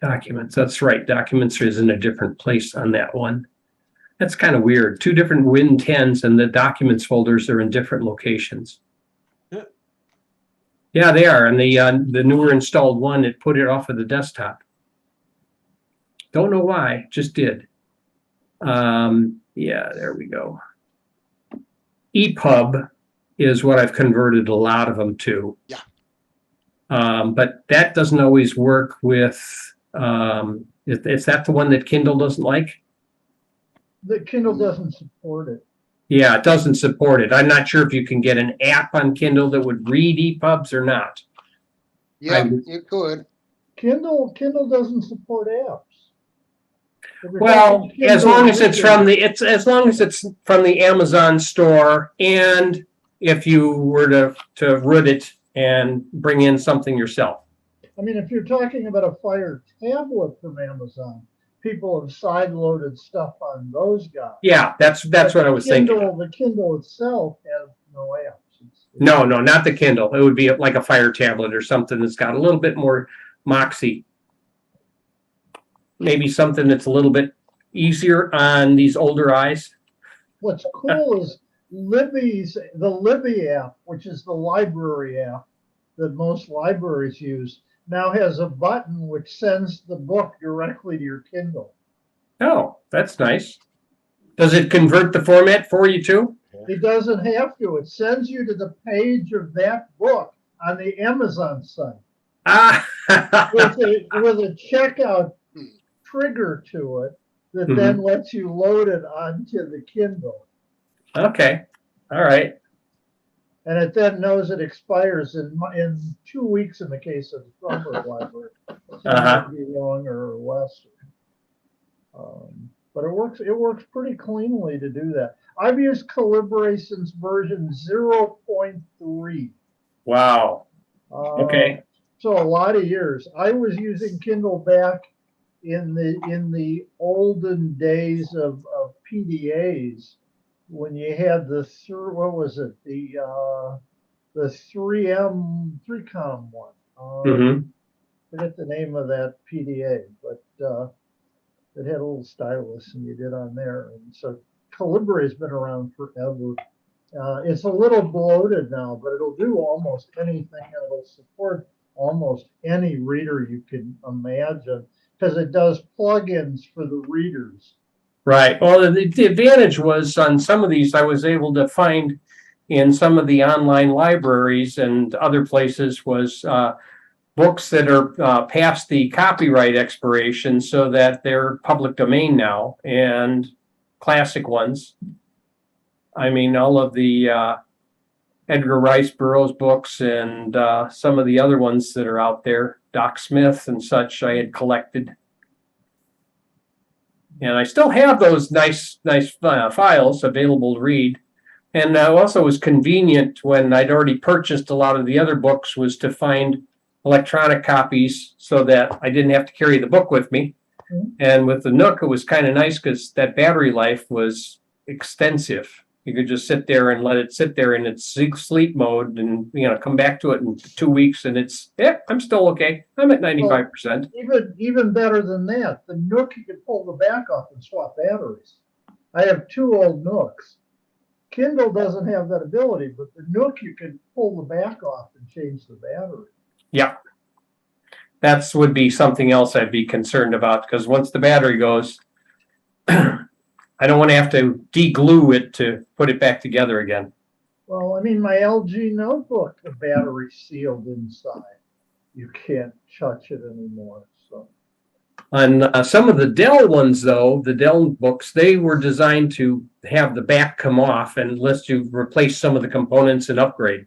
Documents. That's right. Documents is in a different place on that one. That's kind of weird. Two different Win 10s and the documents folders are in different locations. Yeah, they are. And the newer installed one, it put it off of the desktop. Don't know why. Just did. Yeah, there we go. EPUB is what I've converted a lot of them to. Yeah. But that doesn't always work with. Is that the one that Kindle doesn't like? The Kindle doesn't support it. Yeah, it doesn't support it. I'm not sure if you can get an app on Kindle that would read EPUBs or not. Yeah, you could. Kindle doesn't support apps. Well, as long as it's from the Amazon store, and if you were to root it and bring in something yourself. I mean, if you're talking about a Fire tablet from Amazon, people have side-loaded stuff on those guys. Yeah, that's what I was thinking. The Kindle itself has no apps. No, not the Kindle. It would be like a Fire tablet or something that's got a little bit more moxie. Maybe something that's a little bit easier on these older eyes. What's cool is the Libby app, which is the library app that most libraries use, now has a button which sends the book directly to your Kindle. Oh, that's nice. Does it convert the format for you too? It doesn't have to. It sends you to the page of that book on the Amazon site. With a checkout trigger to it that then lets you load it onto the Kindle. Okay. All right. And it then knows it expires in 2 weeks in the case of the Threadripper library. It might be longer or less. But it works pretty cleanly to do that. I've used Calibre since version 0.3. Wow. Okay. So a lot of years. I was using Kindle back in the olden days of PDAs when you had the 3 column one. Forget the name of that PDA, but it had a little stylus and you did on there. And so Calibre has been around forever. It's a little bloated now, but it'll do almost anything. It'll support almost any reader you can imagine because it does plugins for the readers. Right. Well, the advantage was on some of these I was able to find in some of the online libraries and other places was books that are past the copyright expiration so that they're public domain now, and classic ones. I mean, all of the Edgar Rice Burroughs books and some of the other ones that are out there, Doc Smith and such, I had collected. And I still have those nice files available to read. And also was convenient when I'd already purchased a lot of the other books was to find electronic copies so that I didn't have to carry the book with me. Mhm. And with the Nook, it was kind of nice because that battery life was extensive. You could just sit there and let it sit there in its sleep mode and, come back to it in 2 weeks and I'm still okay. I'm at 95%. Even better than that, the Nook, you can pull the back off and swap batteries. I have 2 old Nooks. Kindle doesn't have that ability, but the Nook, you can pull the back off and change the battery. Yeah. That would be something else I'd be concerned about because once the battery goes, I don't want to have to de-glue it to put it back together again. Well, I mean, my LG notebook, the battery's sealed inside. You can't touch it anymore. So On some of the Dell ones, though, the Dell books, they were designed to have the back come off and let you replace some of the components and upgrade.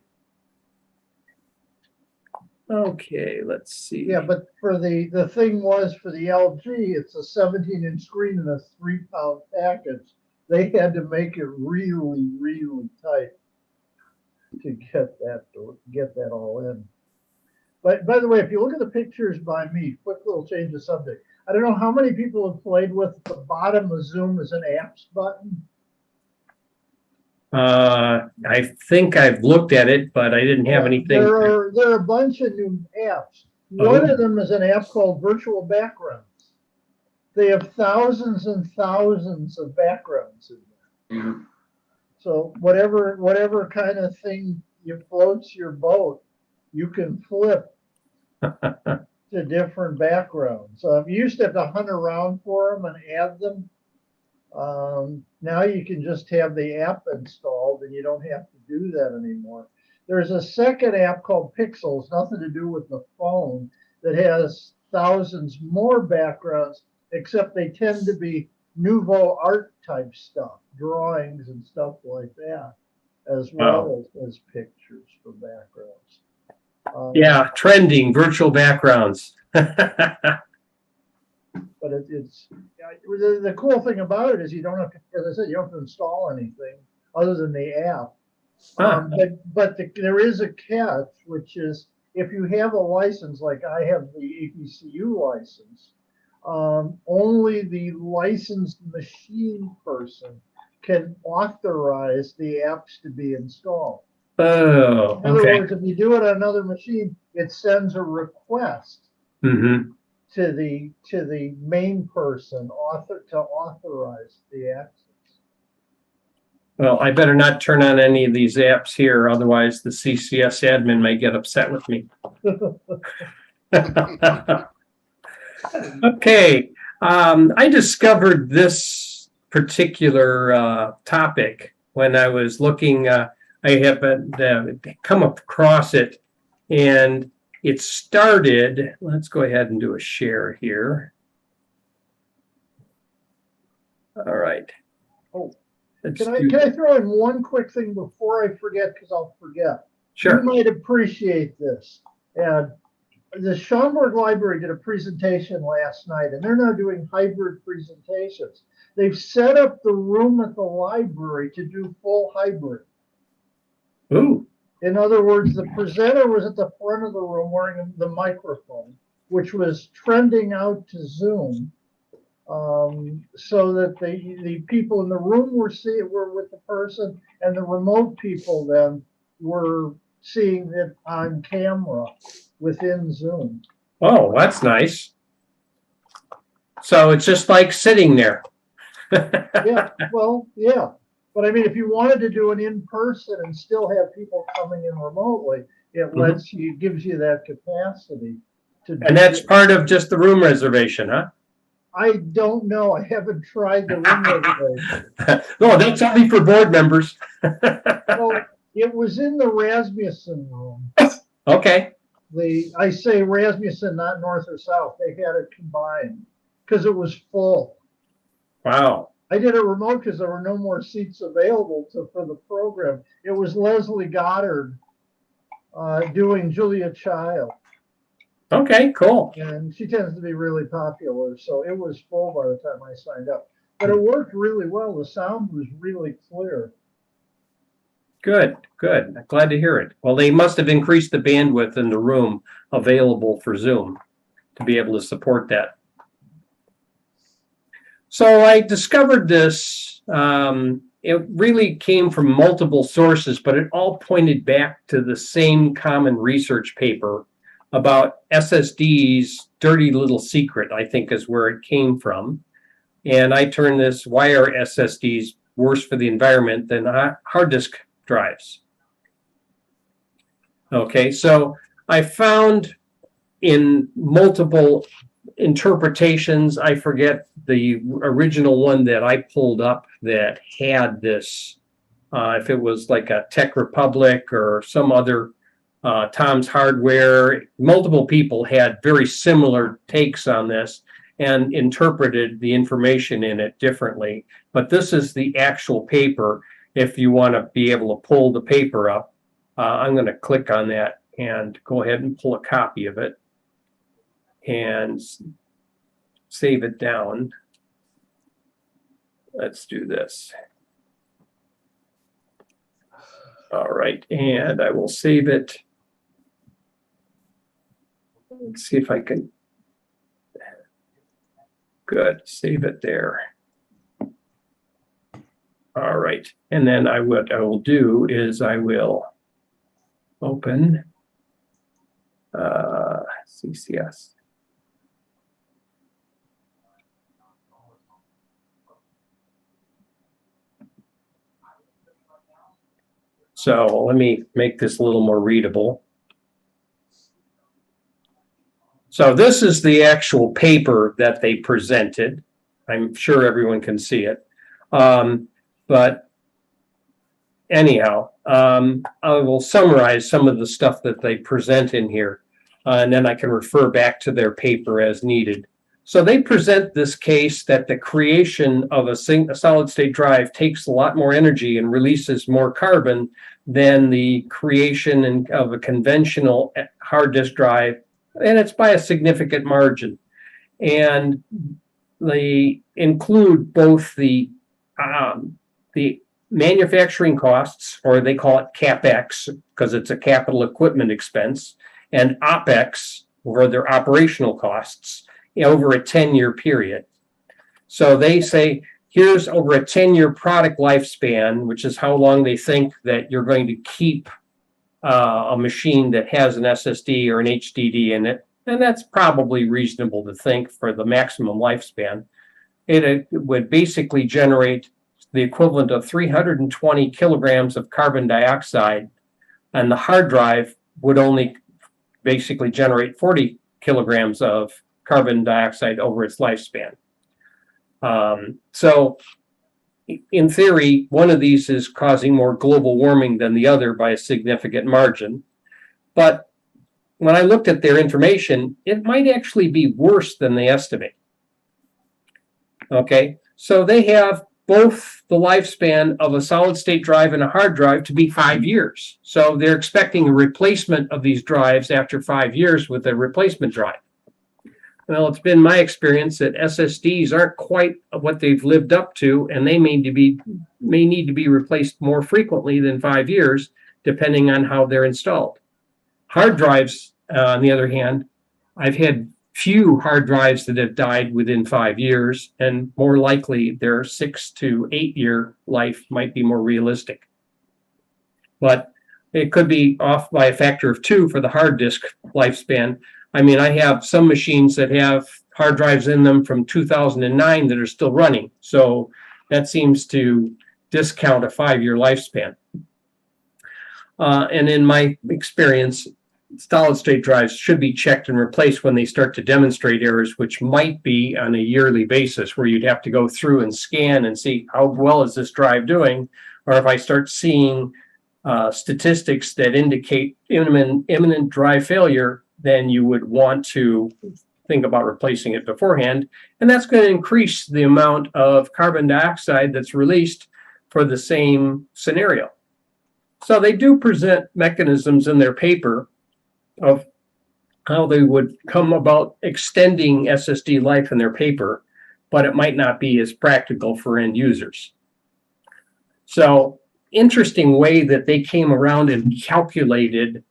Okay, let's see. yeah, but for the thing was for the LG, it's a 17-inch screen and a 3-pound package. They had to make it really, really tight to get that all in. But by the way, if you look at the pictures by me, quick little change of subject. I don't know how many people have played with the bottom of Zoom as an apps button. I think I've looked at it, but I didn't have anything. There are a bunch of new apps. One of them is an app called Virtual Backgrounds. They have thousands and thousands of backgrounds in there. Yeah. So whatever kind of thing floats your boat, you can flip to different backgrounds. So you used to have to hunt around for them and add them. Now you can just have the app installed and you don't have to do that anymore. There's a second app called Pixels, nothing to do with the phone, that has thousands more backgrounds, except they tend to be nouveau art type stuff, drawings and stuff like that, as well as pictures for backgrounds. Yeah, trending virtual backgrounds. But it's the cool thing about it is you don't have to, as I said, you don't have to install anything other than the app. But there is a catch, which is if you have a license, like I have the APCU license, only the licensed machine person can authorize the apps to be installed. Oh, In other okay. words, if you do it on another machine, it sends a request Mm-hmm. to the main person to authorize the access. Well, I better not turn on any of these apps here, otherwise the CCS admin may get upset with me. Okay, I discovered this particular topic when I was looking. I have come across it, and it started. Let's go ahead and do a share here. All right. Oh, Let's can I throw in one quick thing before I forget, because I'll forget. Sure. You might appreciate this. And the Schomburg Library did a presentation last night, and they're now doing hybrid presentations. They've set up the room at the library to do full hybrid. Ooh. In other words, the presenter was at the front of the room wearing the microphone, which was trending out to Zoom, so that the people in the room were with the person, and the remote people then were seeing it on camera within Zoom. Oh, that's nice. So it's just like sitting there. Yeah, well, yeah. But I mean, if you wanted to do an in-person and still have people coming in remotely, it gives you that capacity to do. And that's part of just the room reservation, huh? I don't know. I haven't tried the room reservation. No, that's only for board members. Well, it was in the Rasmussen room. Okay. I say Rasmussen, not north or south. They had it combined because it was full. Wow. I did a remote because there were no more seats available for the program. It was Leslie Goddard doing Julia Child, Okay, cool. and she tends to be really popular. So it was full by the time I signed up, but it worked really well. The sound was really clear. Good, good. Glad to hear it. Well, they must have increased the bandwidth in the room available for Zoom to be able to support that. So I discovered this. It really came from multiple sources, but it all pointed back to the same common research paper about SSDs, dirty little secret, I think is where it came from. And I turned this, why are SSDs worse for the environment than hard disk drives? Okay, so I found in multiple interpretations, I forget the original one that I pulled up that had this, if it was like a Tech Republic or some other Tom's Hardware, multiple people had very similar takes on this and interpreted the information in it differently. But this is the actual paper. If you want to be able to pull the paper up, I'm going to click on that and go ahead and pull a copy of it and save it down. Let's do this. All right, and I will save it. Let's see if I can. Good, save it there. All right, and then what I will do is I will open CCS. So let me make this a little more readable. So this is the actual paper that they presented. I'm sure everyone can see it. But anyhow, I will summarize some of the stuff that they present in here, and then I can refer back to their paper as needed. So they present this case that the creation of a solid state drive takes a lot more energy and releases more carbon than the creation of a conventional hard disk drive, and it's by a significant margin. And they include both the manufacturing costs, or they call it CapEx because it's a capital equipment expense, and OpEx, or their operational costs, over a 10-year period. So they say, here's over a 10-year product lifespan, which is how long they think that you're going to keep a machine that has an SSD or an HDD in it. And that's probably reasonable to think for the maximum lifespan. It would basically generate the equivalent of 320 kilograms of carbon dioxide, and the hard drive would only basically generate 40 kilograms of carbon dioxide over its lifespan. So in theory, one of these is causing more global warming than the other by a significant margin. But when I looked at their information, it might actually be worse than they estimate. Okay, so they have both the lifespan of a solid state drive and a hard drive to be 5 years. So they're expecting a replacement of these drives after 5 years with a replacement drive. Well, it's been my experience that SSDs aren't quite what they've lived up to, and they may need to be replaced more frequently than 5 years, depending on how they're installed. Hard drives, on the other hand, I've had few hard drives that have died within 5 years, and more likely their 6 to 8 year life might be more realistic. But it could be off by a factor of 2 for the hard disk lifespan. I mean, I have some machines that have hard drives in them from 2009 that are still running. So that seems to discount a 5-year lifespan. And in my experience, solid state drives should be checked and replaced when they start to demonstrate errors, which might be on a yearly basis, where you'd have to go through and scan and see how well is this drive doing. Or if I start seeing statistics that indicate imminent drive failure, then you would want to think about replacing it beforehand. And that's going to increase the amount of carbon dioxide that's released for the same scenario. So they do present mechanisms in their paper of how they would come about extending SSD life in their paper, but it might not be as practical for end users. So interesting way that they came around and calculated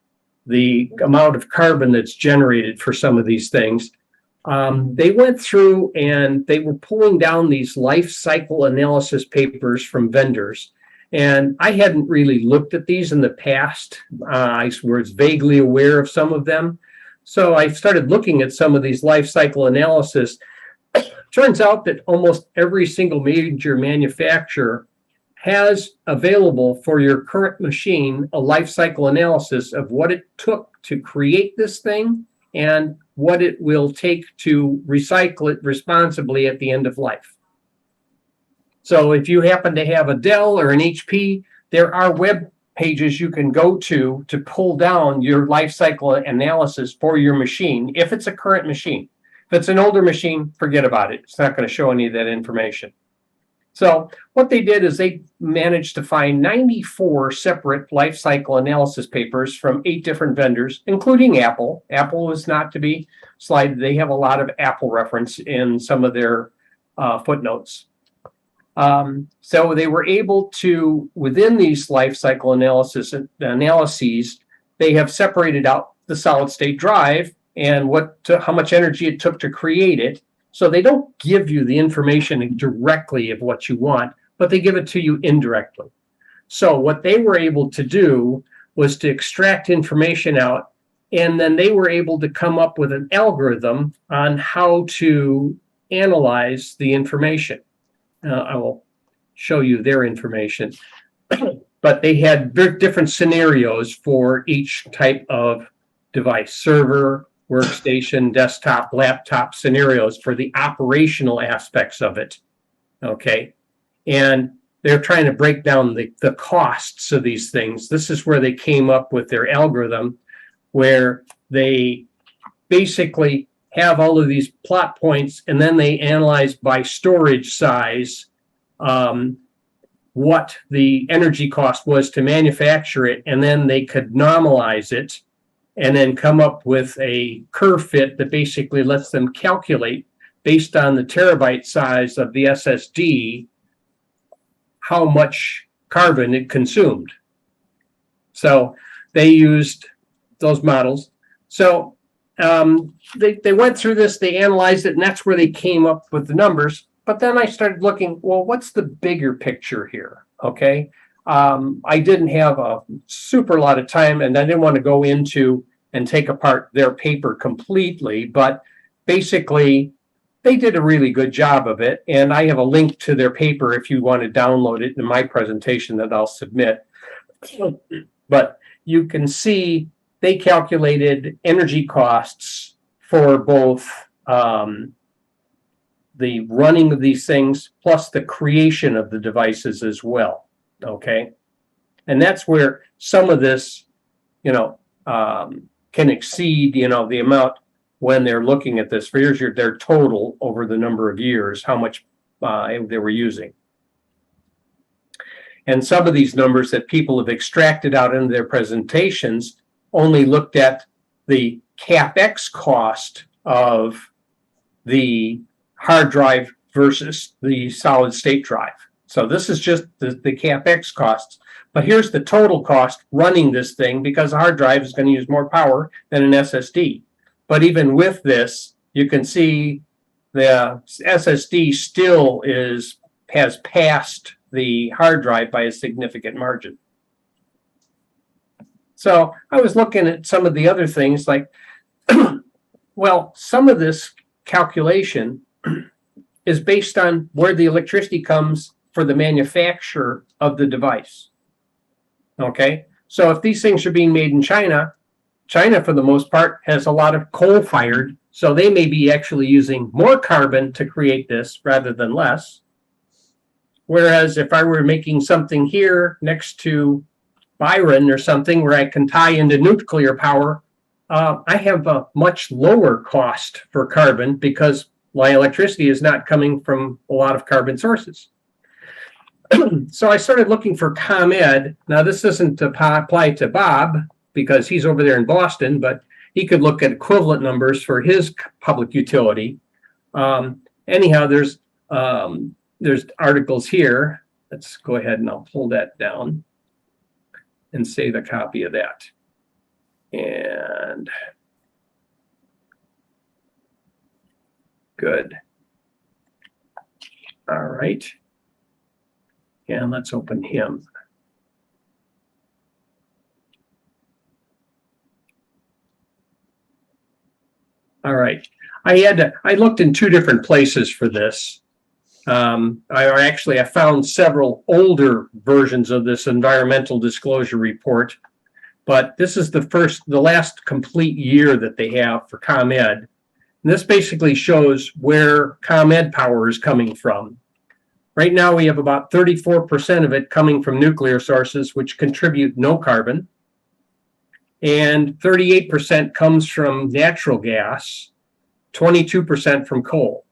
the amount of carbon that's generated for some of these things. They went through and they were pulling down these life cycle analysis papers from vendors. And I hadn't really looked at these in the past. I was vaguely aware of some of them. So I started looking at some of these life cycle analysis. Turns out that almost every single major manufacturer has available for your current machine a life cycle analysis of what it took to create this thing and what it will take to recycle it responsibly at the end of life. So if you happen to have a Dell or an HP, there are web pages you can go to pull down your life cycle analysis for your machine, if it's a current machine. If it's an older machine, forget about it. It's not going to show any of that information. So what they did is they managed to find 94 separate life cycle analysis papers from 8 different vendors, including Apple. Apple was not to be slighted. They have a lot of Apple reference in some of their footnotes. So they were able to, within these life cycle analyses, they have separated out the solid state drive and how much energy it took to create it. So they don't give you the information directly of what you want, but they give it to you indirectly. So what they were able to do was to extract information out, and then they were able to come up with an algorithm on how to analyze the information. I will show you their information. But they had different scenarios for each type of device: server, workstation, desktop, laptop scenarios for the operational aspects of it. Okay. And they're trying to break down the costs of these things. This is where they came up with their algorithm, where they basically have all of these plot points, and then they analyze by storage size what the energy cost was to manufacture it, and then they could normalize it and then come up with a curve fit that basically lets them calculate, based on the terabyte size of the SSD, how much carbon it consumed. So they used those models. So they went through this, they analyzed it, and that's where they came up with the numbers. But then I started looking, well, what's the bigger picture here? Okay. I didn't have a super lot of time, and I didn't want to go into and take apart their paper completely, but basically they did a really good job of it. And I have a link to their paper if you want to download it in my presentation that I'll submit. But you can see they calculated energy costs for both the running of these things plus the creation of the devices as well. Okay. And that's where some of this, can exceed, the amount when they're looking at this. Here's their total over the number of years, how much they were using. And some of these numbers that people have extracted out in their presentations only looked at the CapEx cost of the hard drive versus the solid state drive. So this is just the CapEx costs. But here's the total cost running this thing, because a hard drive is going to use more power than an SSD. But even with this, you can see the SSD still has passed the hard drive by a significant margin. So I was looking at some of the other things like, well, some of this calculation is based on where the electricity comes for the manufacture of the device. Okay, so if these things are being made in China, China for the most part has a lot of coal-fired, so they may be actually using more carbon to create this rather than less. Whereas if I were making something here next to Byron or something where I can tie into nuclear power, I have a much lower cost for carbon because my electricity is not coming from a lot of carbon sources. So I started looking for ComEd. Now, this doesn't apply to Bob because he's over there in Boston, but he could look at equivalent numbers for his public utility. Anyhow, there's articles here. Let's go ahead and I'll pull that down and save a copy of that. And good. All right. And let's open him. All right. I looked in two different places for this. I found several older versions of this environmental disclosure report, but this is the last complete year that they have for ComEd. And this basically shows where ComEd power is coming from. Right now, we have about 34% of it coming from nuclear sources, which contribute no carbon. And 38% comes from natural gas, 22% from coal.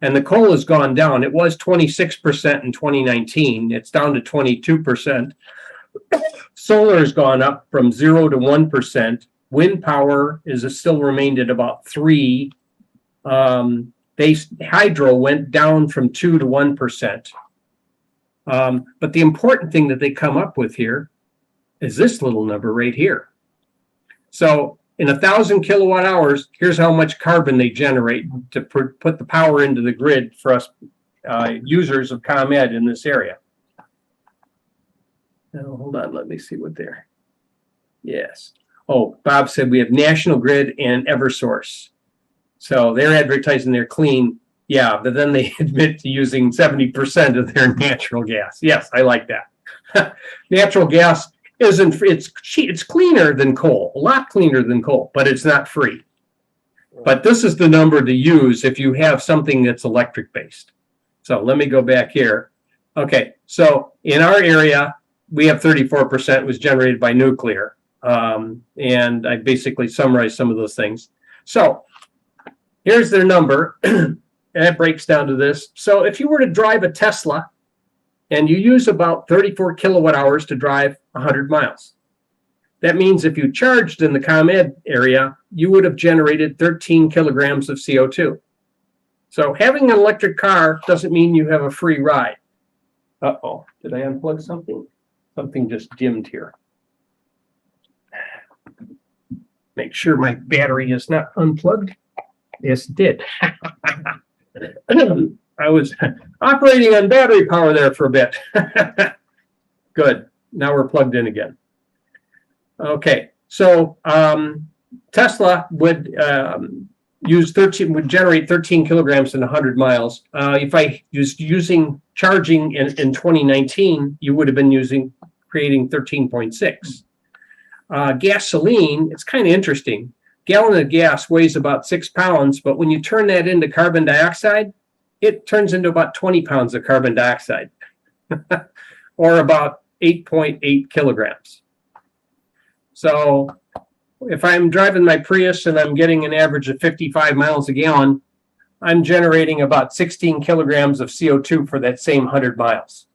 And the coal has gone down. It was 26% in 2019. It's down to 22%. Solar has gone up from 0 to 1%. Wind power is still remained at about 3%. Hydro went down from 2 to 1%. But the important thing that they come up with here is this little number right here. So in 1,000 kilowatt hours, here's how much carbon they generate to put the power into the grid for us users of ComEd in this area. Now, hold on, let me see what they're. Yes. Oh, Bob said we have National Grid and Eversource. So they're advertising they're clean. Yeah, but then they admit to using 70% of their natural gas. Yes, I like that. Natural gas it's cleaner than coal, a lot cleaner than coal, but it's not free. But this is the number to use if you have something that's electric based. So let me go back here. Okay, so in our area, we have 34% was generated by nuclear. And I basically summarized some of those things. So here's their number, and it breaks down to this. So if you were to drive a Tesla and you use about 34 kilowatt hours to drive 100 miles, that means if you charged in the ComEd area, you would have generated 13 kilograms of CO2. So having an electric car doesn't mean you have a free ride. Uh-oh, did I unplug something? Something just dimmed here. Make sure my battery is not unplugged. Yes, it did. I was operating on battery power there for a bit. Good. Now we're plugged in again. Okay. So Tesla would generate 13 kilograms in 100 miles. If I was using charging in 2019, you would have been creating 13.6. Gasoline, it's kind of interesting. Gallon of gas weighs about 6 pounds, but when you turn that into carbon dioxide, it turns into about 20 pounds of carbon dioxide, or about 8.8 kilograms. So if I'm driving my Prius and I'm getting an average of 55 miles a gallon, I'm generating about 16 kilograms of CO2 for that same 100 miles.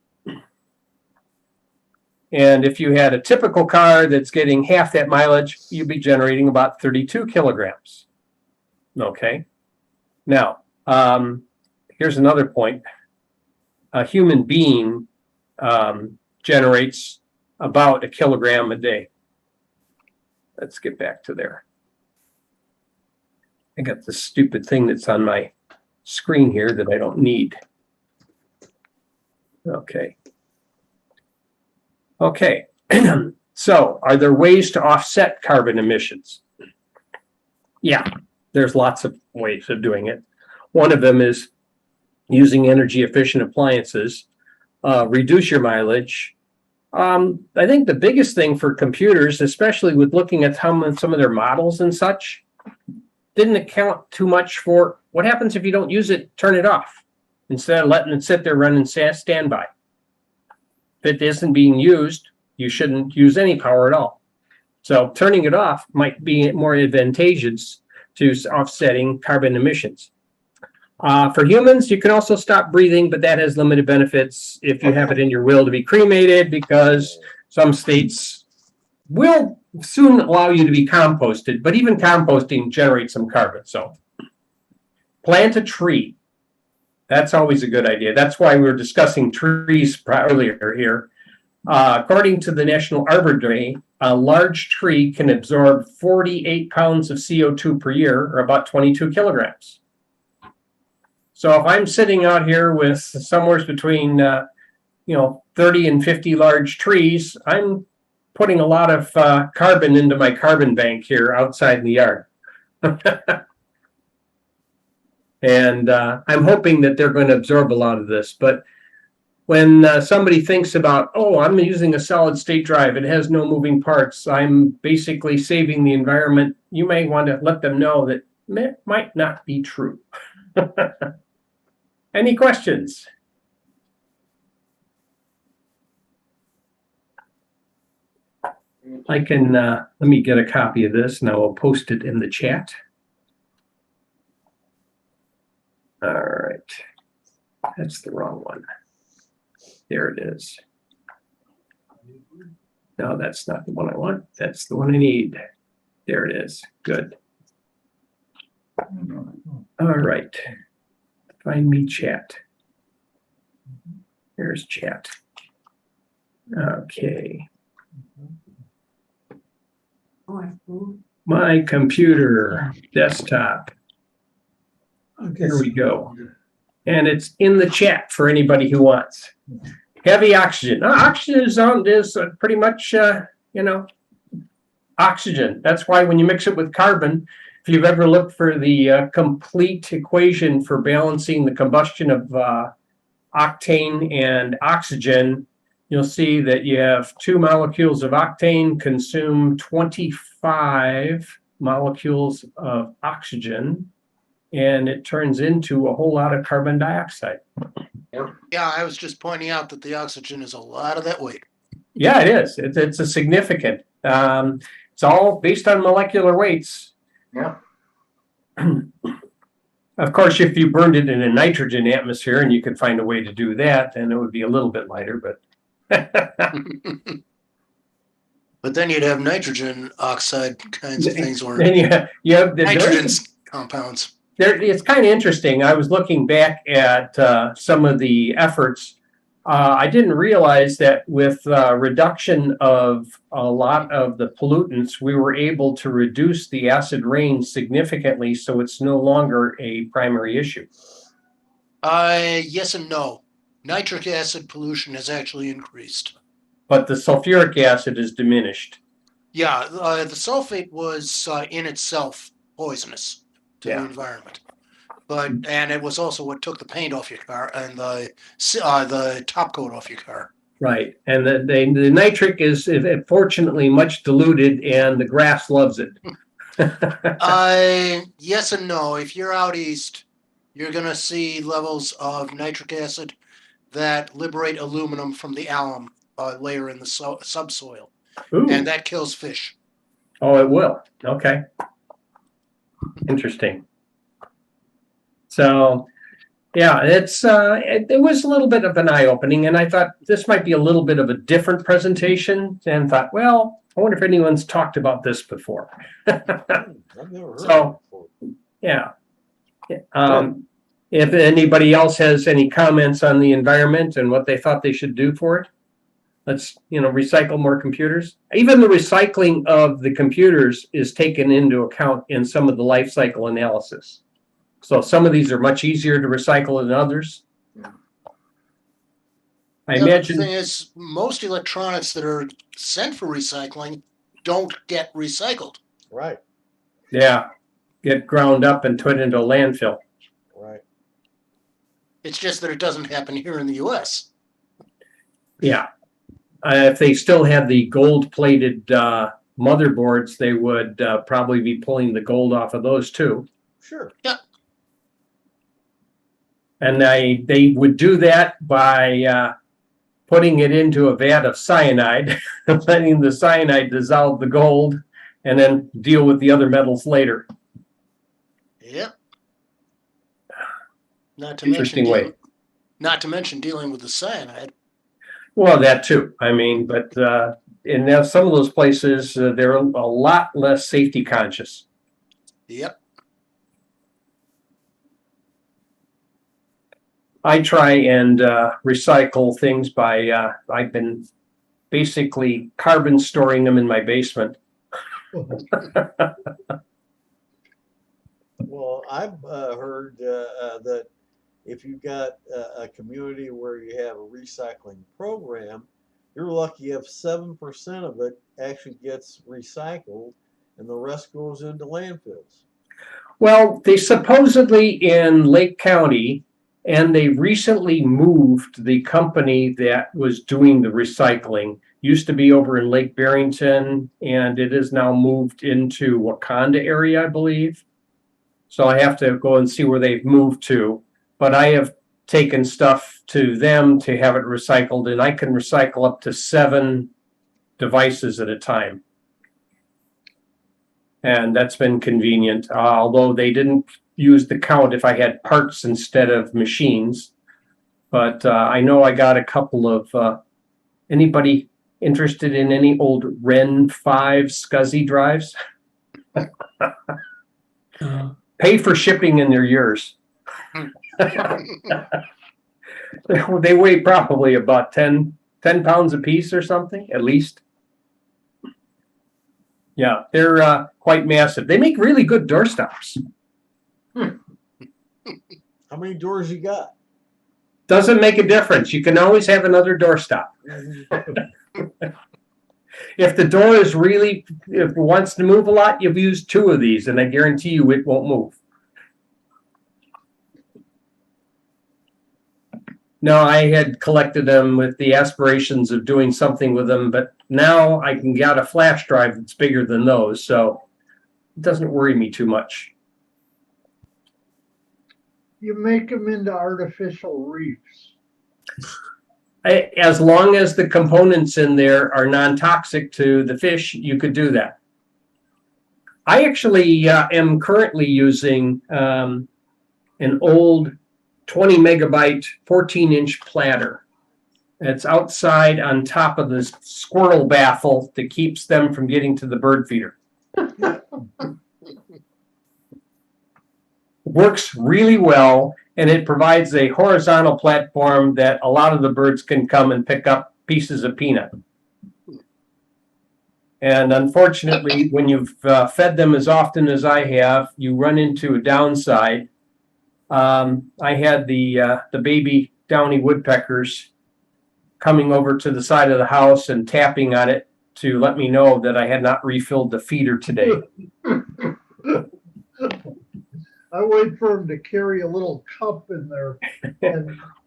And if you had a typical car that's getting half that mileage, you'd be generating about 32 kilograms. Okay. Now, here's another point. A human being generates about 1 kilogram a day. Let's get back to there. I got this stupid thing that's on my screen here that I don't need. Okay. Okay. So, are there ways to offset carbon emissions? Yeah, there's lots of ways of doing it. One of them is using energy efficient appliances, reduce your mileage. I think the biggest thing for computers, especially with looking at some of their models and such, didn't account too much for what happens if you don't use it, turn it off, instead of letting it sit there running standby. If it isn't being used, you shouldn't use any power at all. So turning it off might be more advantageous to offsetting carbon emissions. For humans, you can also stop breathing, but that has limited benefits if you have it in your will to be cremated, because some states will soon allow you to be composted, but even composting generates some carbon. So plant a tree. That's always a good idea. That's why we were discussing trees earlier here. According to the National Arbor Day, a large tree can absorb 48 pounds of CO2 per year, or about 22 kilograms. So if I'm sitting out here with somewhere between 30 and 50 large trees, I'm putting a lot of carbon into my carbon bank here outside in the yard. And I'm hoping that they're going to absorb a lot of this. But when somebody thinks about, oh, I'm using a solid state drive, it has no moving parts, I'm basically saving the environment, you may want to let them know that it might not be true. Any questions? I can, let me get a copy of this and I will post it in the chat. All right. That's the wrong one. There it is. No, that's not the one I want. That's the one I need. There it is. Good. All right. Find me chat. There's chat. Okay. My computer desktop. There we go. And it's in the chat for anybody who wants. Heavy oxygen. Oxygen is pretty much, oxygen. That's why when you mix it with carbon, if you've ever looked for the complete equation for balancing the combustion of octane and oxygen, you'll see that you have 2 molecules of octane consume 25 molecules of oxygen, and it turns into a whole lot of carbon dioxide. Yeah, I was just pointing out that the oxygen is a lot of that weight. Yeah, it is. It's a significant. It's all based on molecular weights. Yeah. Of course, if you burned it in a nitrogen atmosphere and you could find a way to do that, then it would be a little bit lighter, but. But then you'd have nitrogen oxide kinds of things, or Then you have the nitrogen compounds. It's kind of interesting. I was looking back at some of the efforts. I didn't realize that with reduction of a lot of the pollutants, we were able to reduce the acid rain significantly, so it's no longer a primary issue. Yes and no. Nitric acid pollution has actually increased. But the sulfuric acid is diminished. Yeah, the sulfate was in itself poisonous to the environment. And it was also what took the paint off your car and the top coat off your car. Right, and the nitric is fortunately much diluted, and the grass loves it. Yes and no. If you're out east, you're going to see levels of nitric acid that liberate aluminum from the alum layer in the subsoil, and that kills fish. Oh, it will. Okay, interesting. So, yeah, it was a little bit of an eye-opening, and I thought this might be a little bit of a different presentation, and thought, well, I wonder if anyone's talked about this before. I've never heard So, of it before. Yeah. If anybody else has any comments on the environment and what they thought they should do for it, let's, recycle more computers. Even the recycling of the computers is taken into account in some of the life cycle analysis. So some of these are much easier to recycle than others. I imagine the thing is, most electronics that are sent for recycling don't get recycled. Right. Yeah, get ground up and put into a landfill. Right. It's just that it doesn't happen here in the U.S. Yeah. If they still had the gold-plated motherboards, they would probably be pulling the gold off of those too. Sure. Yeah. And they would do that by putting it into a vat of cyanide, letting the cyanide dissolve the gold, and then deal with the other metals later. Yep. Interesting way. Not to mention dealing with the cyanide. Well, that too. I mean, but in some of those places, they're a lot less safety conscious. Yep. I try and recycle things by, I've been basically carbon storing them in my basement. Well, I've heard that if you've got a community where you have a recycling program, you're lucky if 7% of it actually gets recycled and the rest goes into landfills. Well, they supposedly in Lake County, and they recently moved the company that was doing the recycling. Used to be over in Lake Barrington, and it is now moved into Wakanda area, I believe. So I have to go and see where they've moved to. But I have taken stuff to them to have it recycled, and I can recycle up to 7 devices at a time. And that's been convenient, although they didn't use the count if I had parts instead of machines. But I know I got a couple of, anybody interested in any old Ren 5 SCSI drives? Pay for shipping and they're yours. They weigh probably about 10 pounds a piece or something, at least. Yeah, they're quite massive. They make really good doorstops. How many doors you got? Doesn't make a difference. You can always have another doorstop. If the door is really, if it wants to move a lot, you've used 2 of these, and I guarantee you it won't move. No, I had collected them with the aspirations of doing something with them, but now I can get a flash drive that's bigger than those, so it doesn't worry me too much. You make them into artificial reefs. As long as the components in there are non-toxic to the fish, you could do that. I actually am currently using an old 20 megabyte, 14-inch platter. It's outside on top of the squirrel baffle that keeps them from getting to the bird feeder. Works really well, and it provides a horizontal platform that a lot of the birds can come and pick up pieces of peanut. And unfortunately, when you've fed them as often as I have, you run into a downside. I had the baby downy woodpeckers coming over to the side of the house and tapping on it to let me know that I had not refilled the feeder today. I wait for them to carry a little cup in there.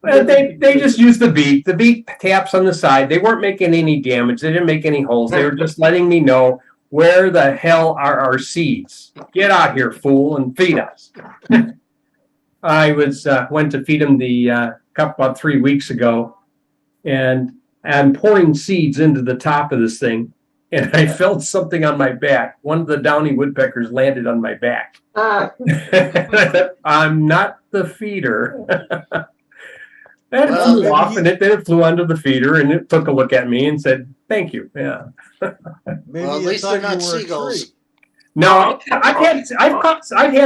And they just use the beak. The beak taps on the side. They weren't making any damage. They didn't make any holes. They were just letting me know, where the hell are our seeds? Get out here, fool, and feed us. I went to feed them the cup about 3 weeks ago, and I'm pouring seeds into the top of this thing, and I felt something on my back. One of the downy woodpeckers landed on my back. I'm not the feeder. And it flew off, and then it flew onto the feeder, and it took a look at me and said, "Thank you." Yeah. Maybe Well, at least they're not seagulls. No, I've had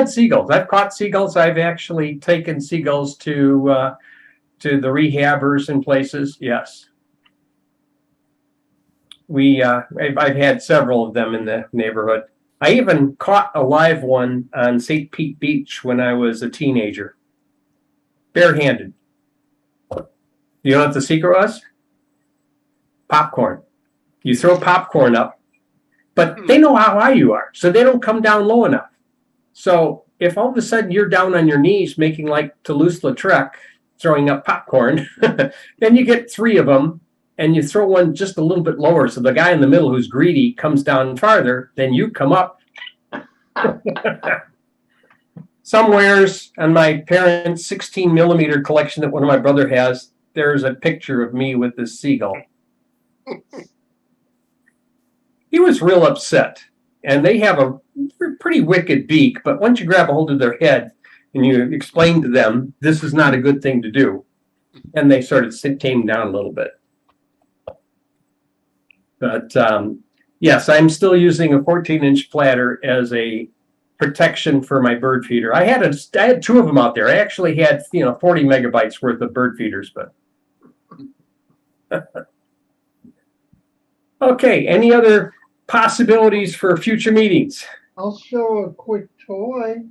seagulls. I've caught seagulls. I've actually taken seagulls to the rehabbers and places. Yes. I've had several of them in the neighborhood. I even caught a live one on St. Pete Beach when I was a teenager, barehanded. You know what the secret was? Popcorn. You throw popcorn up, but they know how high you are, so they don't come down low enough. So if all of a sudden you're down on your knees making like Toulouse-Lautrec, throwing up popcorn, then you get 3 of them, and you throw one just a little bit lower, so the guy in the middle who's greedy comes down farther, then you come up. Somewheres on my parents' 16 millimeter collection that one of my brother has, there's a picture of me with this seagull. He was real upset. And they have a pretty wicked beak, but once you grab a hold of their head and you explain to them, this is not a good thing to do, and they sort of tame down a little bit. But yes, I'm still using a 14-inch platter as a protection for my bird feeder. I had 2 of them out there. I actually had 40 megabytes worth of bird feeders, but okay. Any other possibilities for future meetings? I'll show a quick toy.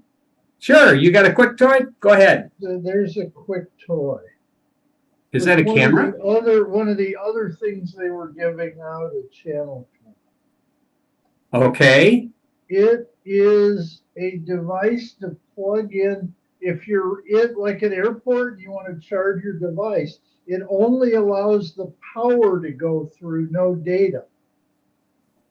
Sure, you got a quick toy? Go ahead. There's a quick toy. Is that a camera? One of the other things they were giving out at Channel 10. Okay. It is a device to plug in. If you're like an airport, and you want to charge your device. It only allows the power to go through, no data.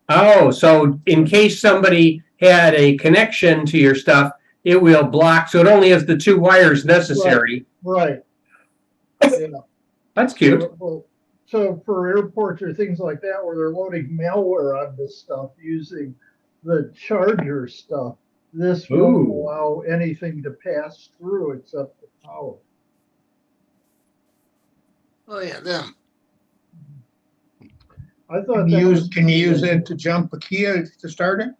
Oh, so in case somebody had a connection to your stuff, it will block. So it only has the 2 wires necessary. Right. Yeah. That's cute. So for airports or things like that, where they're loading malware on this stuff using the charger stuff, this won't allow anything to pass through except the power. Oh yeah, them. I thought Can you use it to jump a Kia to start it?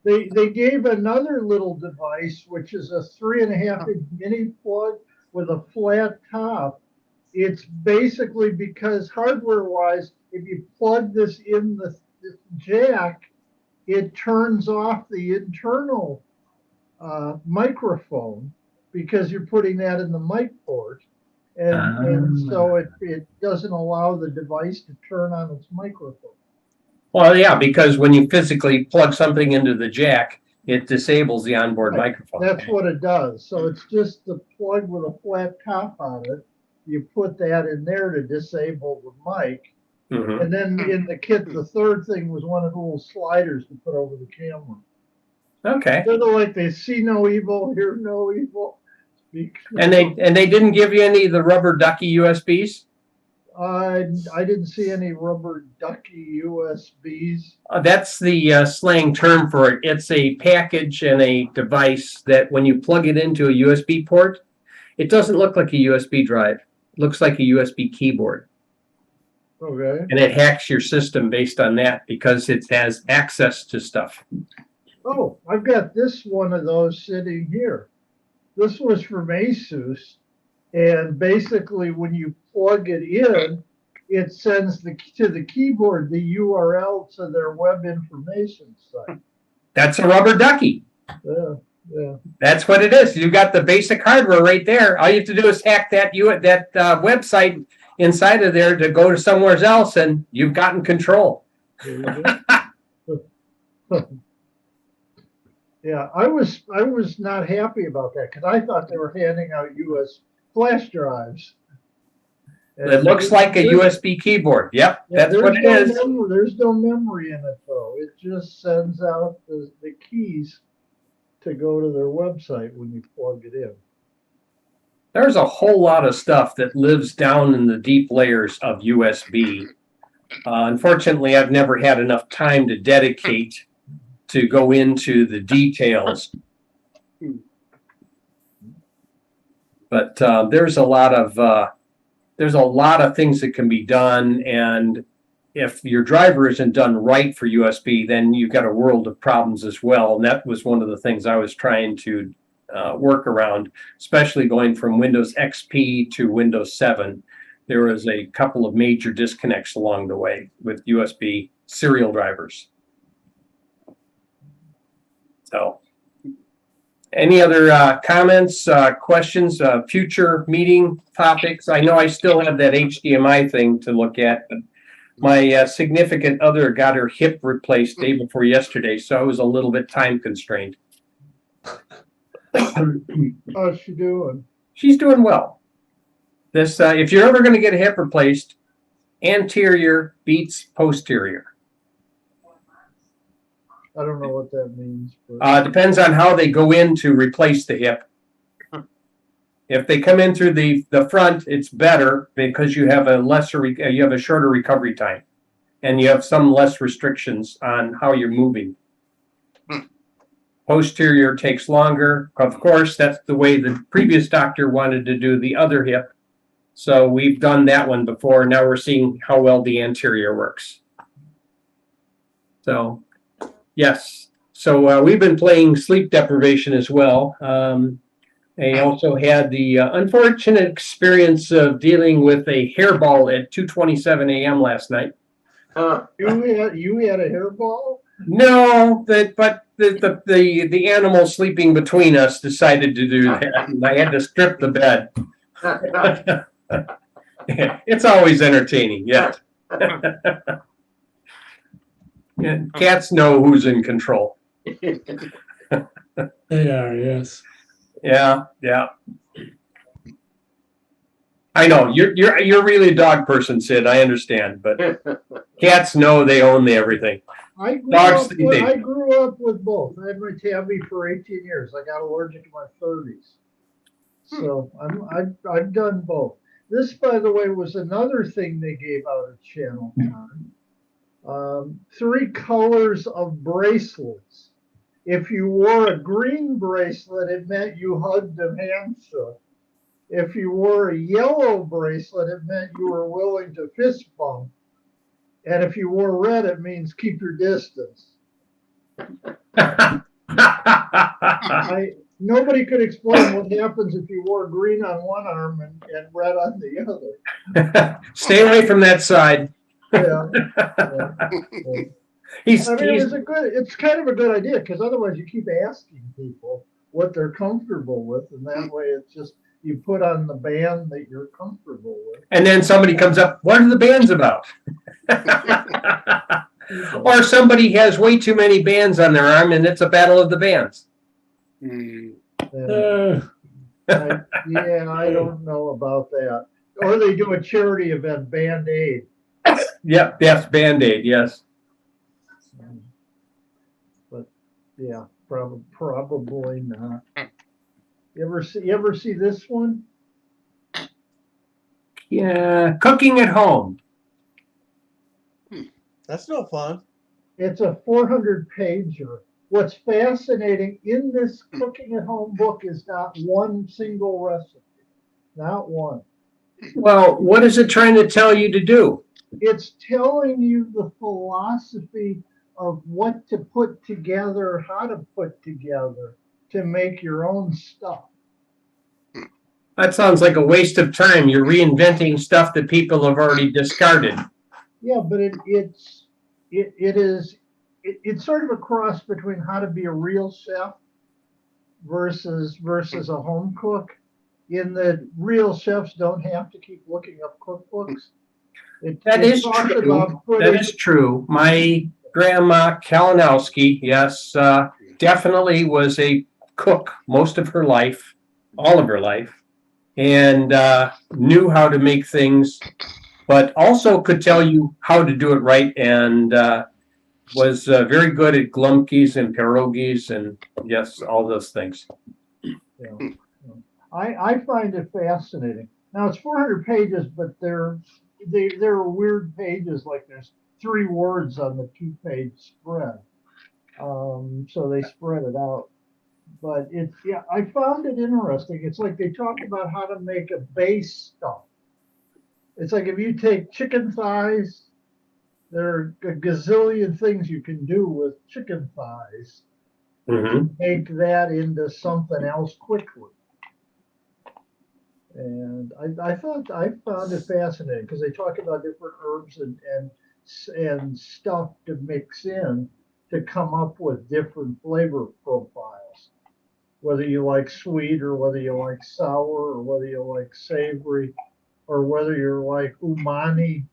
They gave another little device, which is a 3.5-inch mini plug with a flat top. It's basically because hardware-wise, if you plug this in the jack, it turns off the internal microphone because you're putting that in the mic port. And so it doesn't allow the device to turn on its microphone. Well, yeah, because when you physically plug something into the jack, it disables the onboard microphone. That's what it does. So it's just the plug with a flat top on it. You put that in there to disable the mic. Mm-hmm. And then in the kit, the third thing was one of the little sliders to put over the camera. Okay. They're like they see no evil, hear no evil. And they didn't give you any of the rubber ducky USBs? I didn't see any rubber ducky USBs. That's the slang term for it. It's a package and a device that when you plug it into a USB port, it doesn't look like a USB drive. It looks like a USB keyboard. Okay. And it hacks your system based on that because it has access to stuff. Oh, I've got this one of those sitting here. This was from Asus. And basically, when you plug it in, it sends to the keyboard the URL to their web information site. That's a rubber ducky. Yeah. That's what it is. You've got the basic hardware right there. All you have to do is hack that website inside of there to go to somewhere else, and you've gotten control. Yeah, I was not happy about that because I thought they were handing out US flash drives. It looks like a USB keyboard. Yep, that's what it is. There's no memory in it, though. It just sends out the keys to go to their website when you plug it in. There's a whole lot of stuff that lives down in the deep layers of USB. Unfortunately, I've never had enough time to dedicate to go into the details. But there's a lot of things that can be done, and if your driver isn't done right for USB, then you've got a world of problems as well. And that was one of the things I was trying to work around, especially going from Windows XP to Windows 7. There was a couple of major disconnects along the way with USB serial drivers. So, any other comments, questions, future meeting topics? I know I still have that HDMI thing to look at, but my significant other got her hip replaced day before yesterday, so I was a little bit time constrained. How's she doing? She's doing well. This, if you're ever going to get a hip replaced, anterior beats posterior. I don't know what that means. But... Depends on how they go in to replace the hip. If they come in through the front, it's better because you have you have a shorter recovery time, and you have some less restrictions on how you're moving. Posterior takes longer. Of course, that's the way the previous doctor wanted to do the other hip. So we've done that one before. Now we're seeing how well the anterior works. So, yes. So we've been playing sleep deprivation as well. I also had the unfortunate experience of dealing with a hairball at 2:27 a.m. last night. You had a hairball? No, but the animal sleeping between us decided to do that, and I had to strip the bed. It's always entertaining, yes. Yeah, cats know who's in control. They are, yes. Yeah. I know you're really a dog person, Sid. I understand, but cats know they own everything. I grew up with both. I had my tabby for 18 years. I got allergic in my 30s. So I've done both. This, by the way, was another thing they gave out at Channel 9. 3 colors of bracelets. If you wore a green bracelet, it meant you hugged and handshook. If you wore a yellow bracelet, it meant you were willing to fist bump. And if you wore red, it means keep your distance. Nobody could explain what happens if you wore green on one arm and red on the other. Stay away from that side. Yeah. It's kind of a good idea, because otherwise you keep asking people what they're comfortable with, and that way it's just you put on the band that you're comfortable with. And then somebody comes up, what are the bands about? Or somebody has way too many bands on their arm, and it's a battle of the bands. I don't know about that. Or they do a charity event, Band-Aid. Yep, that's Band-Aid, yes. But yeah, probably not. You ever see this one? Yeah, cooking at home. That's no fun. It's a 400-pager. What's fascinating in this cooking at home book is not one single recipe. Not one. Well, what is it trying to tell you to do? It's telling you the philosophy of what to put together, how to put together to make your own stuff. That sounds like a waste of time. You're reinventing stuff that people have already discarded. Yeah, but it's sort of a cross between how to be a real chef versus a home cook. In that real chefs don't have to keep looking up cookbooks. That is true. That is true. My grandma Kalinowski, yes, definitely was a cook most of her life, all of her life, and knew how to make things, but also could tell you how to do it right, and was very good at glumkis and pierogies and yes, all those things. Yeah. I find it fascinating. Now it's 400 pages, but there are weird pages, like there's 3 words on the 2-page spread. So they spread it out. But I found it interesting. It's like they talk about how to make a base stuff. It's like if you take chicken thighs, there are a gazillion things you can do with chicken thighs. Mm-hmm. Make that into something else quickly. And I found it fascinating because they talk about different herbs and stuff to mix in to come up with different flavor profiles. Whether you like sweet or whether you like sour or whether you like savory or whether you're like umami.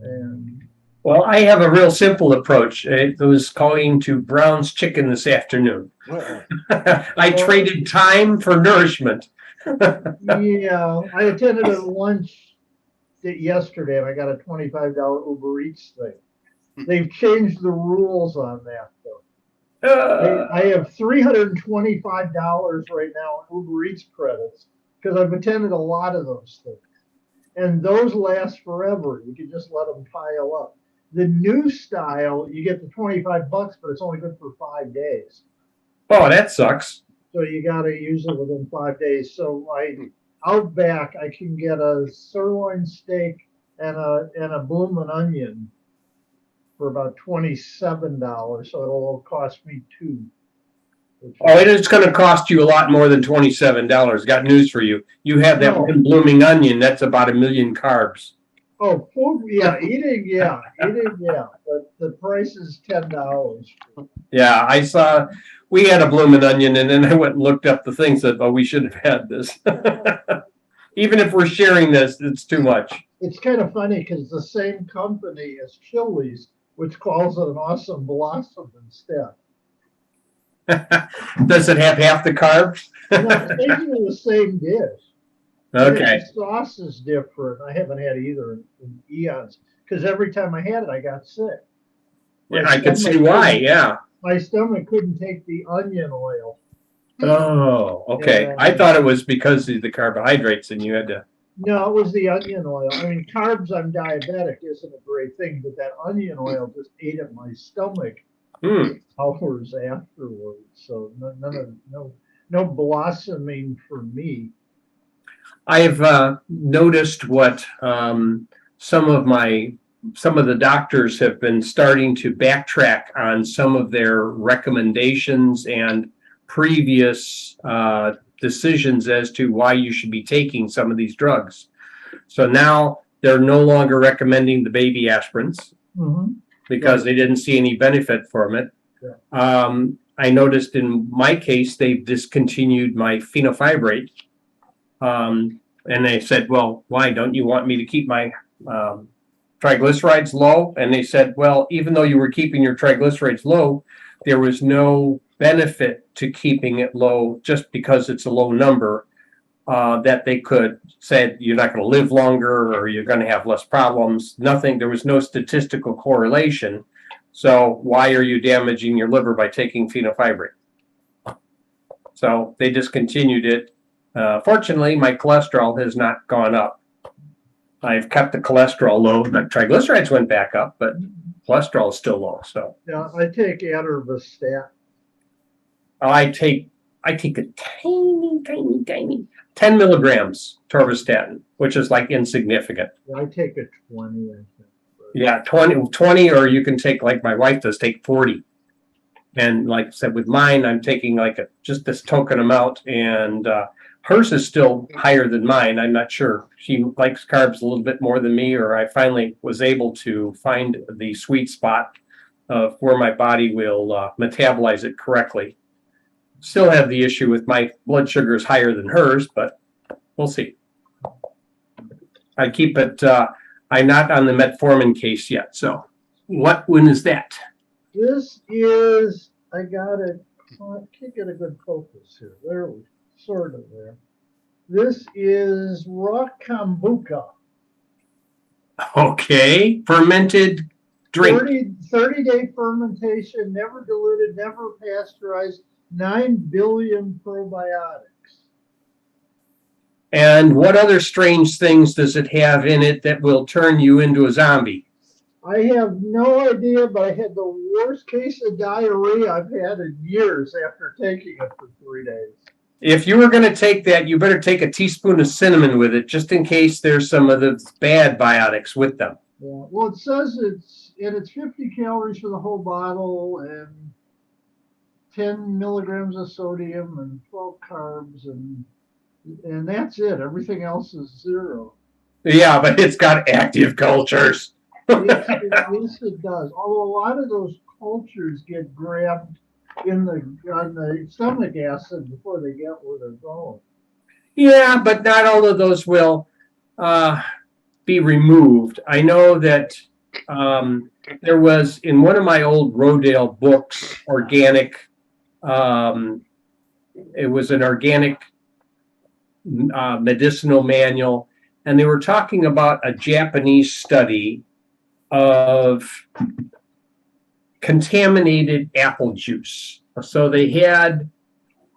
And well, I have a real simple approach. It was going to Brown's Chicken this afternoon. I traded time for nourishment. Yeah, I attended a lunch yesterday and I got a $25 Uber Eats thing. They've changed the rules on that though. I have $325 right now in Uber Eats credits because I've attended a lot of those things. And those last forever. You can just let them pile up. The new style, you get the $25, but it's only good for 5 days. Oh, that sucks. So you got to use it within 5 days. So Outback, I can get a sirloin steak and a bloomin' onion for about $27. So it'll cost me two. Oh, it is going to cost you a lot more than $27. Got news for you. You have that No. one blooming onion. That's about 1,000,000 carbs. Oh, food, eating, yeah. But the price is $10. Yeah, I saw. We had a blooming onion, and then I went and looked up the things that. Oh, we should have had this. Even if we're sharing this, it's too much. It's kind of funny because the same company as Chili's, which calls it an awesome blossom instead. Does it have half the carbs? No, it's basically the same dish. Okay. The sauce is different. I haven't had either in eons because every time I had it, I got sick. Yeah, I can see why. Yeah. My stomach couldn't take the onion oil. Oh, okay. I thought it was because of the carbohydrates, and you had to. No, it was the onion oil. I mean, carbs, I'm diabetic, isn't a great thing, but that onion oil just ate at my stomach hours afterwards. So no blossoming for me. I've noticed what some of the doctors have been starting to backtrack on some of their recommendations and previous decisions as to why you should be taking some of these drugs. So now they're no longer recommending the baby aspirins because they didn't see any benefit from it. Yeah. I noticed in my case, they've discontinued my fenofibrate. And they said, well, why don't you want me to keep my triglycerides low? And they said, well, even though you were keeping your triglycerides low, there was no benefit to keeping it low just because it's a low number, that they could say you're not going to live longer or you're going to have less problems. Nothing. There was no statistical correlation. So why are you damaging your liver by taking fenofibrate? So they discontinued it. Fortunately, my cholesterol has not gone up. I've kept the cholesterol low. The triglycerides went back up, but cholesterol is still low. So yeah, I take atorvastatin. I take a tiny 10 milligrams torvastatin, which is like insignificant. Yeah, I take a 20, I think. Yeah, 20, or you can take, like my wife does, take 40. And like I said, with mine, I'm taking just this token amount, and hers is still higher than mine. I'm not sure. She likes carbs a little bit more than me, or I finally was able to find the sweet spot of where my body will metabolize it correctly. Still have the issue with my blood sugar is higher than hers, but we'll see. I keep it. I'm not on the metformin case yet. So, when is that? This is. I got it. I can't get a good focus here. There we sort of there. This is rock kombucha. Okay, fermented drink. 30-day fermentation, never diluted, never pasteurized, 9 billion probiotics. And what other strange things does it have in it that will turn you into a zombie? I have no idea, but I had the worst case of diarrhea I've had in years after taking it for 3 days. If you were going to take that, you better take a teaspoon of cinnamon with it, just in case there's some of the bad biotics with them. Yeah. Well, it says it's 50 calories for the whole bottle and 10 milligrams of sodium and 12 carbs and that's it. Everything else is 0. Yeah, but it's got active cultures. Yes, it does. Although a lot of those cultures get grabbed on the stomach acid before they get where they're going. Yeah, but not all of those will be removed. I know that there was in one of my old Rodale books, organic. It was an organic medicinal manual, and they were talking about a Japanese study of contaminated apple juice. So they had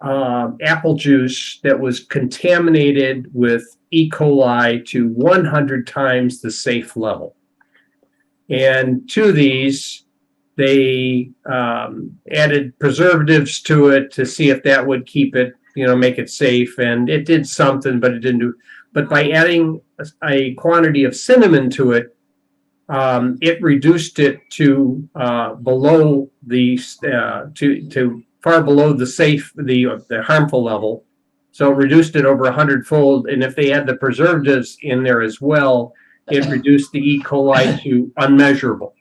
apple juice that was contaminated with E. coli to 100 times the safe level. And to these, they added preservatives to it to see if that would keep it, make it safe. And it did something, but it didn't do. But by adding a quantity of cinnamon to it, it reduced it to below the to far below the safe, the harmful level. So it reduced it over 100-fold. And if they had the preservatives in there as well, it reduced the E. coli to unmeasurable.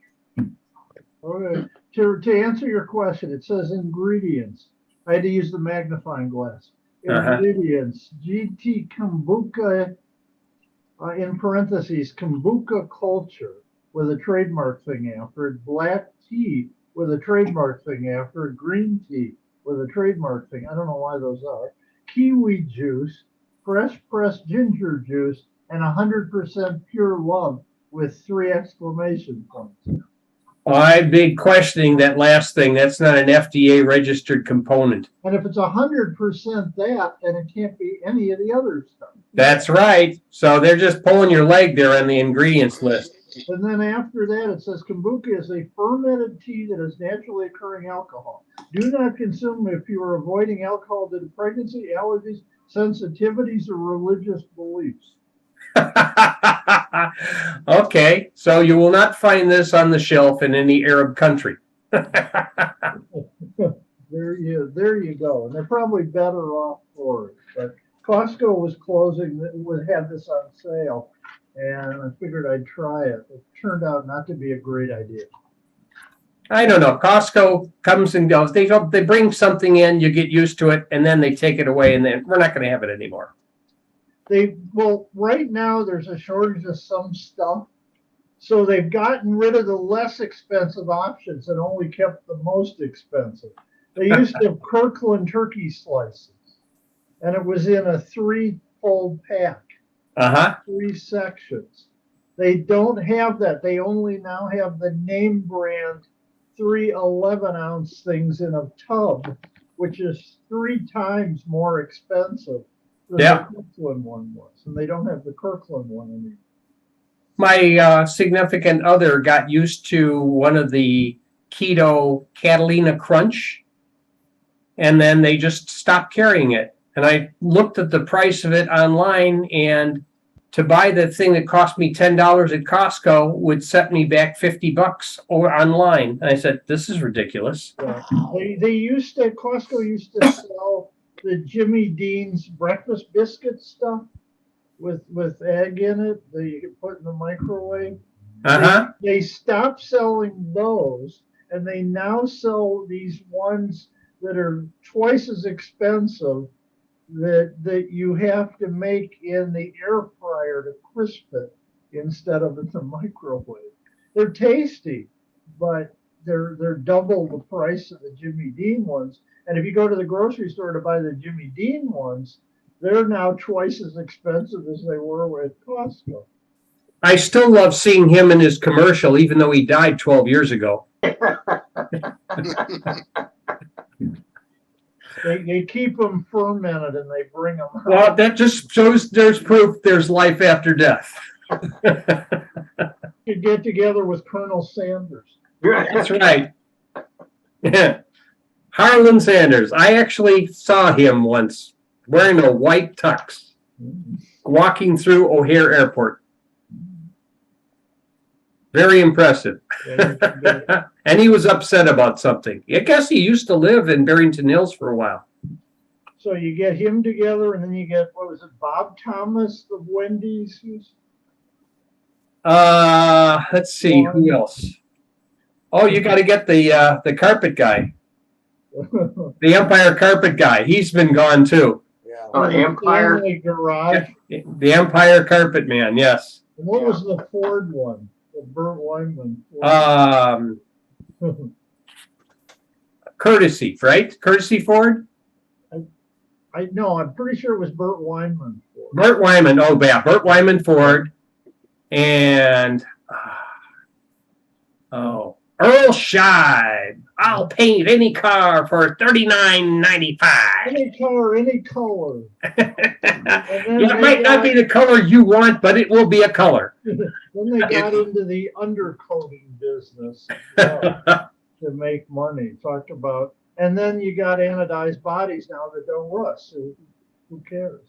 Okay. To answer your question, it says ingredients. I had to use the magnifying glass. Ingredients: GT kombucha, in parentheses, kombucha culture with a trademark thing after it, black tea with a trademark thing after it, green tea with a trademark thing. I don't know why those are. Kiwi juice, fresh pressed ginger juice, and 100% pure love with 3 exclamation points. I'm big questioning that last thing. That's not an FDA registered component. And if it's 100% that, then it can't be any of the other stuff. That's right. So they're just pulling your leg there on the ingredients list. And then after that, it says kombucha is a fermented tea that is naturally occurring alcohol. Do not consume if you are avoiding alcohol due to pregnancy, allergies, sensitivities, or religious beliefs. Okay, so you will not find this on the shelf in any Arab country. There you go. And they're probably better off for it. But Costco was closing, would have this on sale, and I figured I'd try it. It turned out not to be a great idea. I don't know. Costco comes and goes. They bring something in, you get used to it, and then they take it away, and then we're not going to have it anymore. Right now there's a shortage of some stuff, so they've gotten rid of the less expensive options and only kept the most expensive. They used to have Kirkland turkey slices, and it was in a 3-fold pack, 3 sections. They don't have that. They only now have the name brand 3 11-ounce things in a tub, which is 3 times more expensive than the Kirkland one was, and they don't have the Kirkland one anymore. My significant other got used to one of the keto Catalina Crunch, and then they just stopped carrying it. And I looked at the price of it online, and to buy the thing that cost me $10 at Costco would set me back $50 or online. And I said, this is ridiculous. Yeah. Costco used to sell the Jimmy Dean's breakfast biscuit stuff with egg in it that you can put in the microwave. They stopped selling those, and they now sell these ones that are twice as expensive that you have to make in the air fryer to crisp it instead of in the microwave. They're tasty, but they're double the price of the Jimmy Dean ones. And if you go to the grocery store to buy the Jimmy Dean ones, they're now twice as expensive as they were at Costco. I still love seeing him in his commercial, even though he died 12 years ago. They keep them fermented and they bring them out. Well, that just shows there's proof there's life after death. You get together with Colonel Sanders. That's right. Yeah. Harlan Sanders. I actually saw him once wearing a white tux, walking through O'Hare Airport. Very impressive. And he was upset about something. I guess he used to live in Barrington Hills for a while. So you get him together, and then you get, what was it, Bob Thomas of Wendy's? Let's see, who else? Oh, you got to get the carpet guy, the Empire carpet guy. He's been gone too. Yeah. Oh, Empire. Garage. The Empire carpet man. Yes. And what was the Ford one? The Burt Weinman Ford. Courtesy, right? Courtesy Ford. I'm pretty sure it was Burt Weinman Ford. Burt Weinman. Oh, yeah, Burt Weinman Ford, and Earl Scheib. I'll paint any car for $39.95. Any color, any color. And then It might not be the color you want, but it will be a color. Then they got into the undercoating business to make money. Talked about, and then you got anodized bodies now that don't rust. So who cares?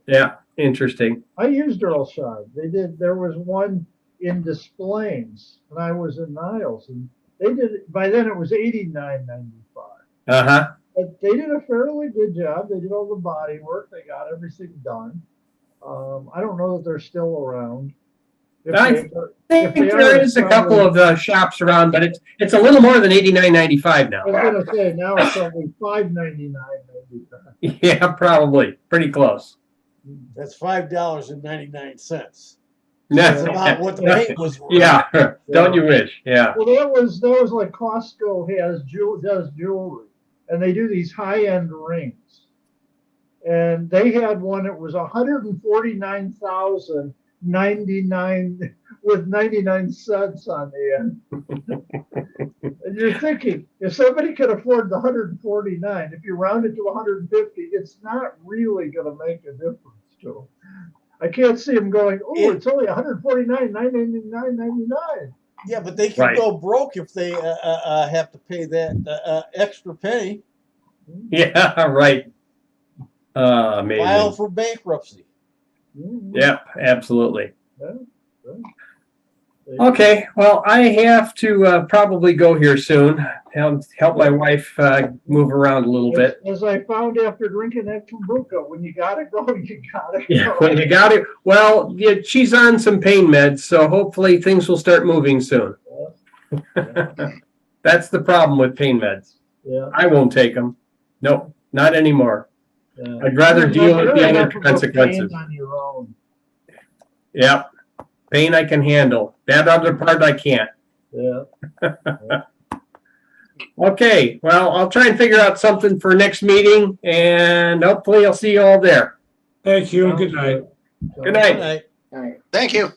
Yeah, interesting. I used Earl Scheib. They did. There was one in Des Plaines when I was in Niles, and they did. By then it was $89.95. Uh-huh. But they did a fairly good job. They did all the body work. They got everything done. I don't know that they're still around. If I they- think they there are, is a it's couple probably- of shops around, but it's a little more than $89.95 now. I was gonna say now it's only $5.99. Yeah, probably. Pretty close. That's $5.99. That's about what the paint was worth. Yeah, don't you wish? Yeah. Well, that was like Costco does jewelry, and they do these high-end rings. And they had one that was $149,099 with 99 cents on the end. And you're thinking, if somebody could afford the 149, if you round it to 150, it's not really going to make a difference to them. I can't see them going, oh, it's only 149, $999.99. Yeah, but they can Right. go broke if they have to pay that extra penny. Yeah, right. File Amazing. for bankruptcy. Yeah, absolutely. Yeah. Okay, well, I have to probably go here soon. Help my wife move around a little bit. As I found after drinking that kombucha, when you gotta go, you gotta Yeah, go. well, you got it. Well, yeah, she's on some pain meds, so hopefully things will start moving soon. That's the problem with pain meds. Yeah. I won't take them. Nope, not anymore. Yeah. I'd rather deal with the You're other enough of a consequences. pain on your own. Yep. Pain I can handle. That other part I can't. Yeah. Okay, well, I'll try and figure out something for next meeting, and hopefully I'll see you all there. Thank you and good night. Sounds Good night. Good night. All right. Thank you.